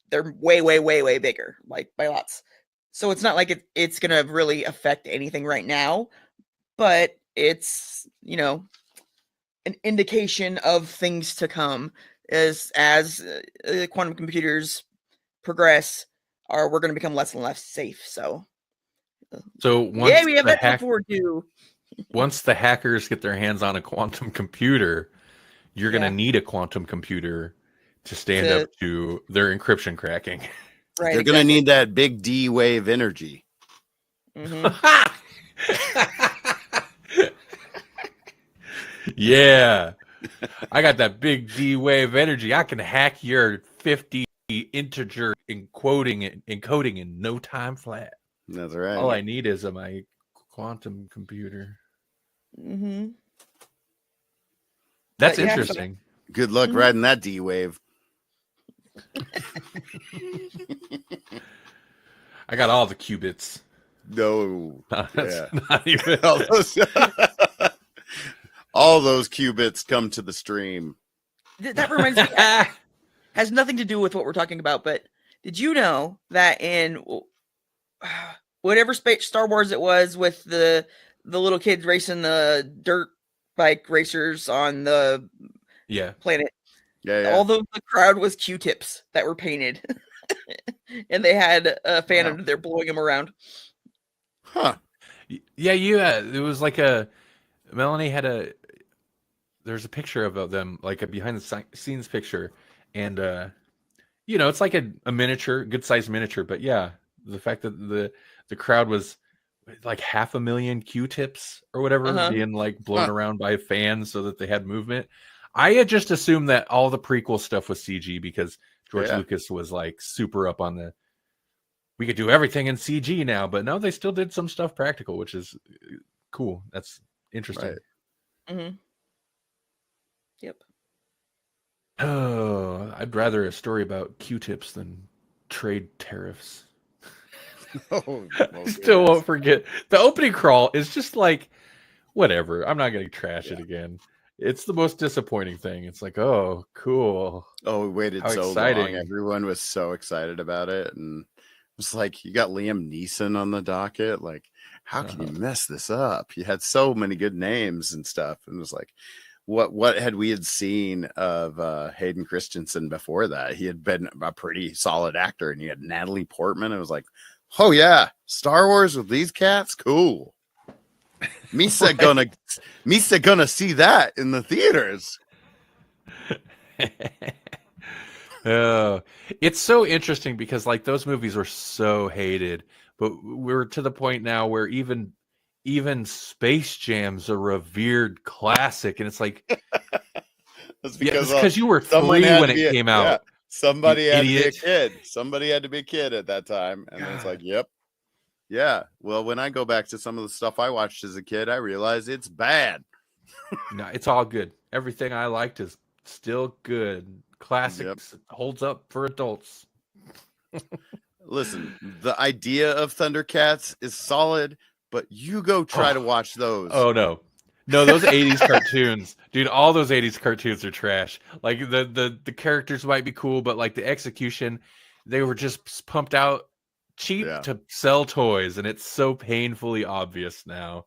they're way bigger, like by lots. So it's not like it's gonna really affect anything right now, but it's, you know, an indication of things to come as quantum computers progress. We're going to become less and less safe. So once we have that to look forward to. Once the hackers get their hands on a quantum computer, you're going to need a quantum computer to stand up to their encryption cracking. Right, they're going to need that big D wave energy. Mm-hmm. Yeah, I got that big D wave energy. I can hack your 50 integer encoding in no time flat. That's right. All I need is my quantum computer. Mm-hmm. That's But yeah, so- interesting. Good luck Mhm. riding that D wave. I got all the qubits. No. That's Yeah. not even. All those qubits come to the stream. That reminds me, has nothing to do with what we're talking about, but did you know that in whatever space Star Wars it was with the little kids racing the dirt bike racers on the Yeah. planet, Yeah. although the crowd was Q-tips that were painted, and they had a fan Wow. under there blowing them around. Huh. Yeah, it was like Melanie had there's a picture of them, like a behind the scenes picture, and it's like a miniature, good sized miniature, but yeah, the fact that the crowd was like 500,000 Q-tips or whatever being like blown around by fans so that they had movement. I had just assumed that all the prequel stuff was CG because George Lucas was like super up on we could do everything in CG now, but no, they still did some stuff practical, which is cool. That's interesting. Right. Mm-hmm. Yep. Oh, I'd rather a story about Q-tips than trade tariffs. Oh, I still won't forget. The opening crawl is just like, whatever. I'm not going to trash it again. It's the most disappointing thing. It's like, oh, cool. Oh, we waited How so exciting. long. Everyone was so excited about it. And it's like, you got Liam Neeson on the docket. Like, how can you mess this up? You had so many good names and stuff. And it was like, what had we seen of Hayden Christensen before that? He had been a pretty solid actor, and you had Natalie Portman. It was like, oh yeah, Star Wars with these cats, cool. Misa gonna see that in the theaters. Oh, it's so interesting because like those movies were so hated, but we're to the point now where even Space Jam's a revered classic, and it's like That's because you were 3 when it came out. Yeah, somebody had to be a idiot. kid. Somebody had to be a kid at that time, and it's like, yep, yeah. Well, when I go back to some of the stuff I watched as a kid, I realize it's bad. No, it's all good. Everything I liked is still good. Classics holds up for adults. Listen, the idea of Thundercats is solid, but you go try to watch those. Oh no, those 80s cartoons, dude. All those 80s cartoons are trash. Like the characters might be cool, but like the execution, they were just pumped out cheap to sell toys, and it's so painfully obvious now.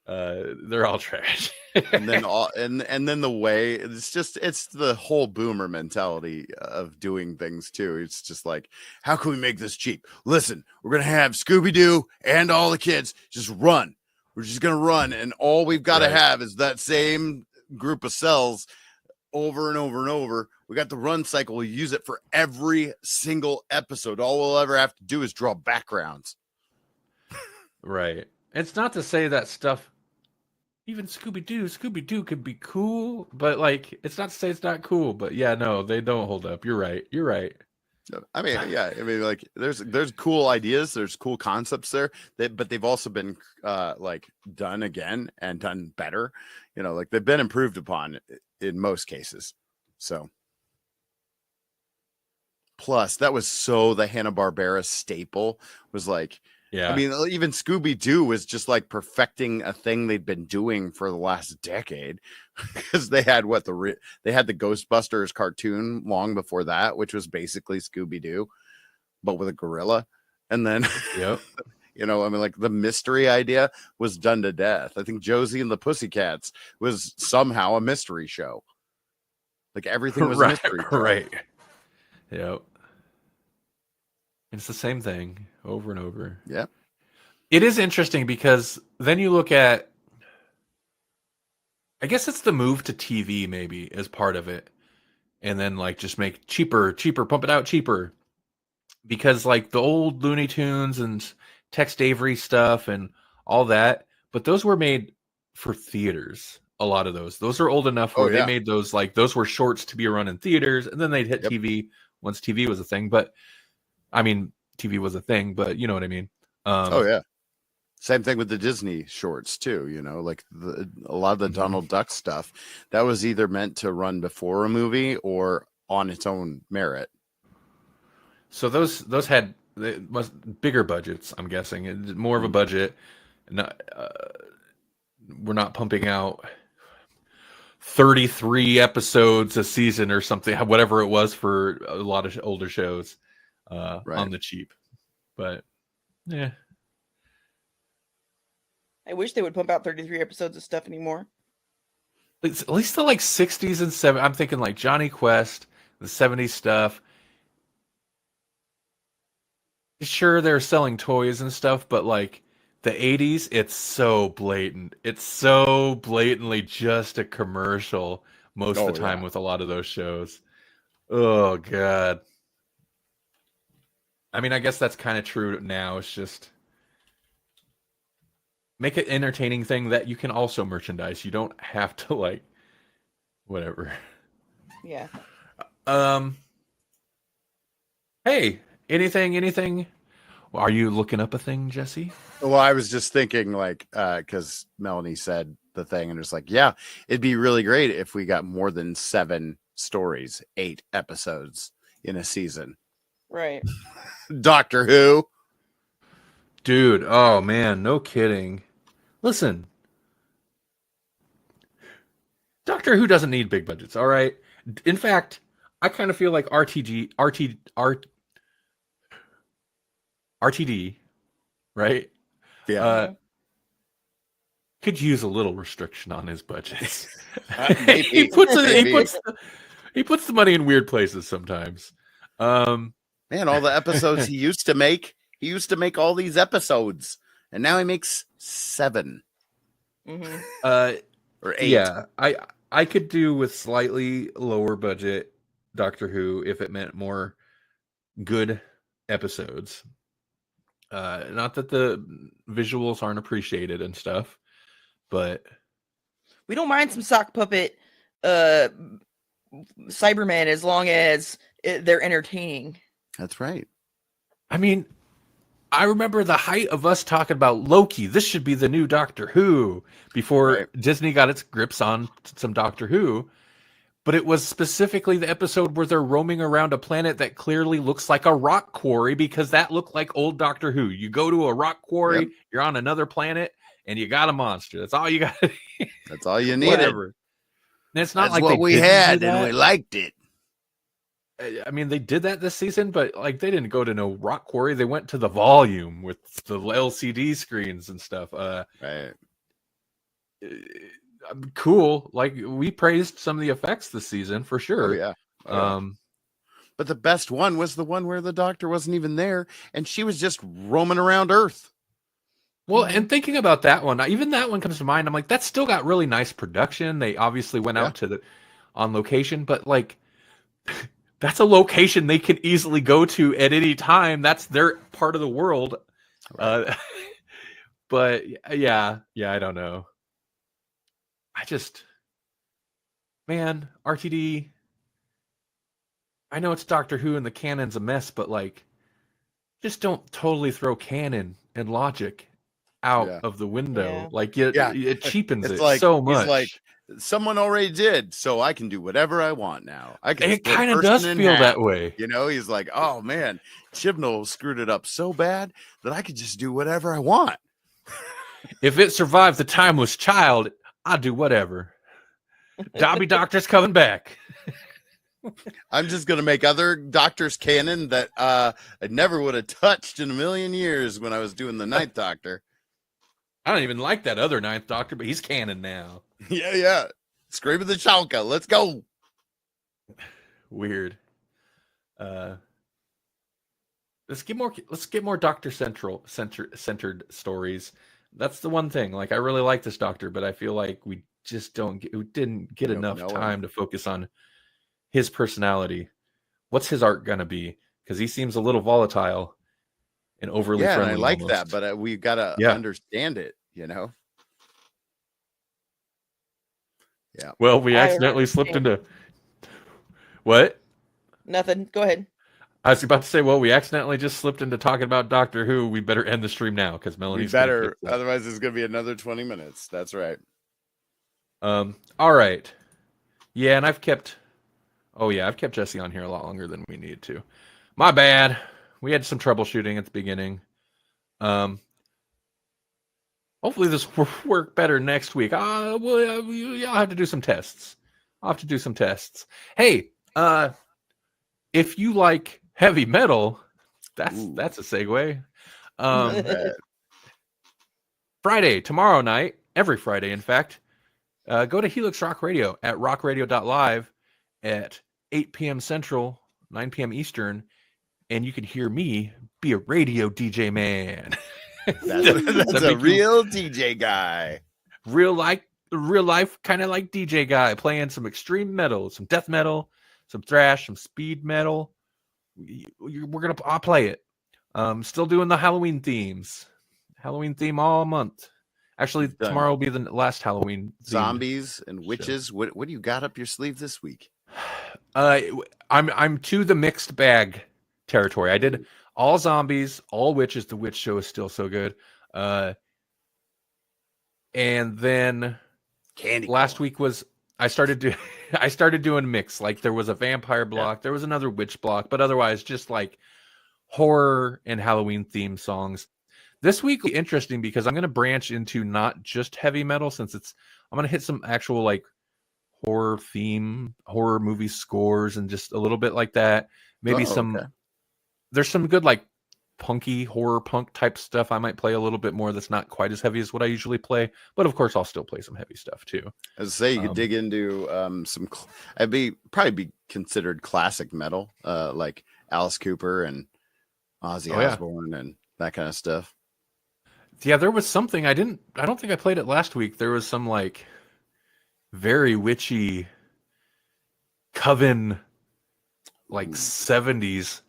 They're all trash. And then and then the way it's the whole boomer mentality of doing things too. It's just like, how can we make this cheap? Listen, we're gonna have Scooby-Doo and all the kids just run. We're just gonna run, and all we've got to have is that same group of cells over and over and over. We got the run cycle. We use it for every single episode. All we'll ever have to do is draw backgrounds. Right. It's not to say that stuff. Even Scooby-Doo could be cool, but like, it's not to say it's not cool, but yeah, no, they don't hold up. You're right. I mean, yeah, I mean, like, there's cool ideas, there's cool concepts there, but they've also been like done again and done better. Like they've been improved upon in most cases. So, plus that was so the Hanna-Barbera staple was like. Yeah. I mean, even Scooby-Doo was just like perfecting a thing they'd been doing for the last decade, because they had they had the Ghostbusters cartoon long before that, which was basically Scooby-Doo, but with a gorilla. And then, yep. I mean, like the mystery idea was done to death. I think Josie and the Pussycats was somehow a mystery show. Like everything was a mystery show. Right. Yep. It's the same thing over and over. Yeah. It is interesting because then you look at, I guess it's the move to TV maybe as part of it. And then like just make cheaper, pump it out cheaper. Because like the old Looney Tunes and Tex Avery stuff and all that, but those were made for theaters. A lot of those are old enough where they made those, like those were shorts to be run in theaters, and then they'd hit TV once TV was a thing. But I mean, TV was a thing, but you know what I mean. Oh yeah. Same thing with the Disney shorts too, like a lot of the Donald Duck stuff that was either meant to run before a movie or on its own merit. So those had bigger budgets, I'm guessing, more of a budget. Not, we're not pumping out 33 episodes a season or something, whatever it was for a lot of older shows on the cheap. But yeah. I wish they would pump out 33 episodes of stuff anymore. It's at least the 60s and 70s. I'm thinking like Johnny Quest, the 70s stuff. Sure, they're selling toys and stuff, but the 80s, it's so blatant. It's so blatantly just a commercial most of the time with a lot of those shows. Oh, God. I mean, I guess that's kind of true now. It's just make it entertaining thing that you can also merchandise. You don't have to whatever. Yeah. Hey, anything? Are you looking up a thing, Jesse? Well, I was just thinking because Melanie said the thing and it's yeah, it'd be really great if we got more than 7 stories, 8 episodes in a season. Right. Doctor Who. Dude, oh man, no kidding. Listen, Doctor Who doesn't need big budgets, all right? In fact, I kind of feel like RTD, right? Yeah. Could use a little restriction on his budgets. Maybe. He puts the money in weird places sometimes. Man, all the episodes he used to make all these episodes, and now he makes 7. Mm-hmm. Or 8. Yeah, I could do with slightly lower budget Doctor Who if it meant more good episodes. Not that the visuals aren't appreciated and stuff, but we don't mind some sock puppet Cybermen as long as they're entertaining. That's right. I mean, I remember the height of us talking about Loki. This should be the new Doctor Who before Disney got its grips on some Doctor Who. But it was specifically the episode where they're roaming around a planet that clearly looks like a rock quarry because that looked like old Doctor Who. You go to a rock quarry, you're on another planet, and you got a monster. That's all you got. That's all you needed. Whatever. And it's not That's like what we had, and we liked it. I mean, they did that this season, but they didn't go to no rock quarry. They went to the volume with the LCD screens and stuff. Right. Cool. We praised some of the effects this season for sure. Oh, yeah. But the best one was the one where the Doctor wasn't even there, and she was just roaming around Earth. Well, and thinking about that one, even that one comes to mind. I'm like, that's still got really nice production. They obviously went out on location, but that's a location they can easily go to at any time. That's their part of the world. Right. But yeah, I don't know. Man, RTD. I know it's Doctor Who and the canon's a mess, but just don't totally throw canon and logic out of the window. It cheapens it so much. He's like, someone already did, so I can do whatever I want now. It kind of does feel that way. He's like, oh man, Chibnall screwed it up so bad that I could just do whatever I want. If it survived the timeless child, I'll do whatever. Dobby Doctor's coming back. I'm just going to make other Doctors canon that I never would have touched in a million years when I was doing the Ninth Doctor. I don't even like that other Ninth Doctor, but he's canon now. Yeah. Scream of the Chalka. Let's go. Weird. Let's get more Doctor centered stories. That's the one thing. I really like this Doctor, but I feel like we just didn't get enough time to focus on his personality. What's his art gonna be? Because he seems a little volatile and overly friendly. And I like almost. that, but we've got to understand it. Yeah. Well, we accidentally slipped into what? Nothing. Go ahead. I was about to say, well, we accidentally just slipped into talking about Doctor Who. We better end the stream now because We Melanie's gonna better, fix that. otherwise it's gonna be another 20 minutes. That's right. All right. Yeah, and I've kept Jesse on here a lot longer than we needed to. My bad. We had some troubleshooting at the beginning. Hopefully this will work better next week. I'll have to do some tests. Hey, if you like heavy metal, that's a segue. Friday, tomorrow night, every Friday, in fact, go to Helix Rock Radio at rockradio.live at 8 p.m. Central, 9 p.m. Eastern, and you can hear me be a radio DJ man. That's a real DJ guy. Real life kind of like DJ guy, playing some extreme metal, some death metal, some thrash, some speed metal. I'll play it. Still doing the Halloween themes. Halloween theme all month. Actually, tomorrow will be the last Halloween. Zombies and witches. What do you got up your sleeve this week? I'm to the mixed bag territory. I did all zombies, all witches. The witch show is still so good. And then last week was I started doing mix. Like there was a vampire block, there was another witch block, but otherwise just like horror and Halloween theme songs. This week will be interesting because I'm going to branch into not just heavy metal, since I'm going to hit some actual like horror movie scores and just a little bit like that. Maybe there's some good like punky horror punk type stuff I might play a little bit more that's not quite as heavy as what I usually play, but of course I'll still play some heavy stuff too. As I say, you could dig into some probably be considered classic metal, like Alice Cooper and Ozzy Osbourne and that kind of stuff. Yeah, there was something I don't think I played it last week. There was some like very witchy Coven like 70s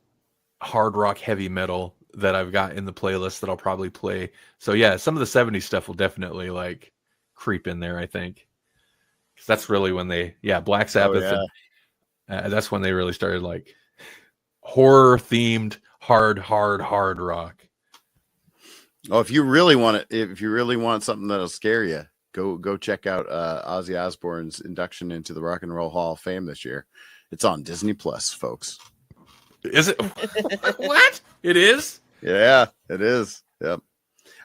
hard rock heavy metal that I've got in the playlist that I'll probably play. So yeah, some of the 70s stuff will definitely like creep in there, I think. Cuz that's really when Black Sabbath that's when they really started like horror themed hard rock. Oh, if you really want something that'll scare you, go check out Ozzy Osbourne's induction into the Rock and Roll Hall of Fame this year. It's on Disney Plus, folks. Is it? What? It is? Yeah, it is. Yep.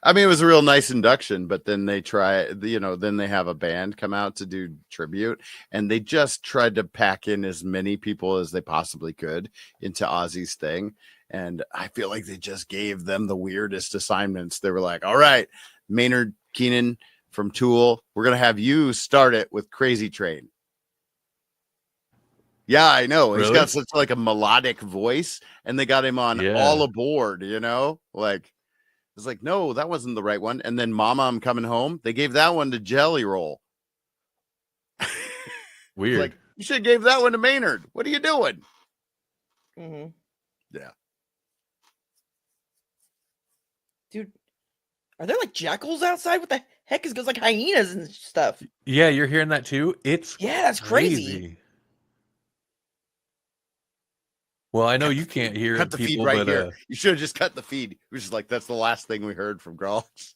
I mean, it was a real nice induction, but then they then they have a band come out to do tribute, and they just tried to pack in as many people as they possibly could into Ozzy's thing. And I feel like they just gave them the weirdest assignments. They were like, all right, Maynard Keenan from Tool, we're going to have you start it with Crazy Train. Yeah, I know. Really? He's got such like a melodic voice, and they got him on All Aboard, like it's like, no, that wasn't the right one. And then Mama, I'm Coming Home, they gave that one to Jelly Roll. Weird. Like, you should have gave that one to Maynard. What are you doing? Mm-hmm. Yeah. Dude, are there like jackals outside? What the heck is goes like hyenas and stuff? Yeah, you're hearing that too? That's crazy. Well, I know you can't hear cut the people, feed right but here. You should have just cut the feed. It was just like, that's the last thing we heard from Grawlix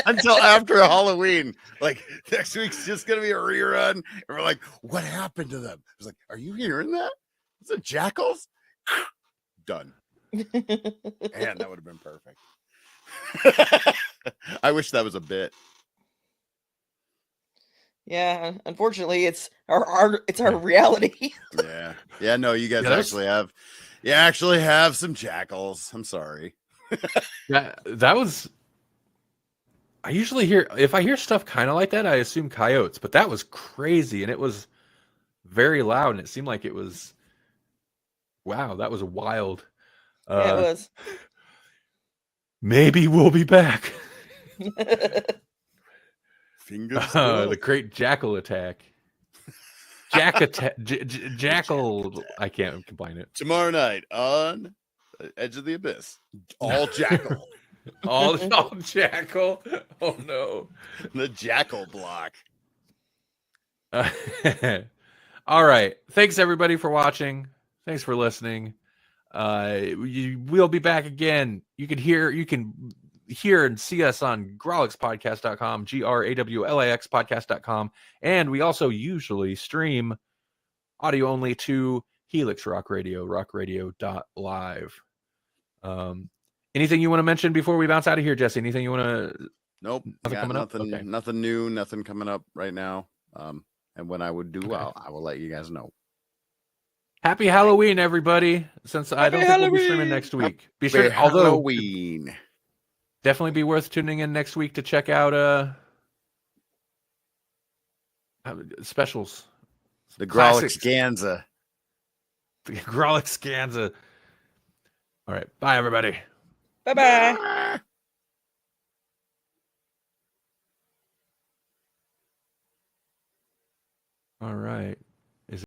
until after Halloween. Like, next week's just gonna be a rerun, and we're like, what happened to them? I was like, are you hearing that? Is it jackals? Done. Man, that would have been perfect. I wish that was a bit. Yeah, unfortunately, it's our reality. Yeah. No, you guys actually have some jackals. I'm sorry. that was. I usually if I hear stuff kind of like that, I assume coyotes, but that was crazy, and it was very loud, and it seemed like it was. Wow, that was wild. Yeah, it was. Maybe we'll be back. Fingers the great jackal attack. Jackal. I can't combine it. Tomorrow night on Edge of the Abyss. All jackal. all jackal. Oh no. The jackal block. All right. Thanks everybody for watching. Thanks for listening. We'll be back again. You can hear and see us on grawlixpodcast.com, GRAWLAX podcast.com. And we also usually stream audio only to Helix Rock Radio, rockradio.live. Anything you want to mention before we bounce out of here, Jesse? Anything you want to? Nope. Nothing coming up? Nothing, Okay. nothing new, nothing coming up right now. And when I would do, Okay. I will let you guys know. Happy Halloween, everybody! Since I don't think we'll be streaming next week. Be sure, although Halloween. definitely be worth tuning in next week to check out specials. The Classics. Grawlix Ganza. The Grawlix Ganza. All right. Bye, everybody. Bye-bye. All right.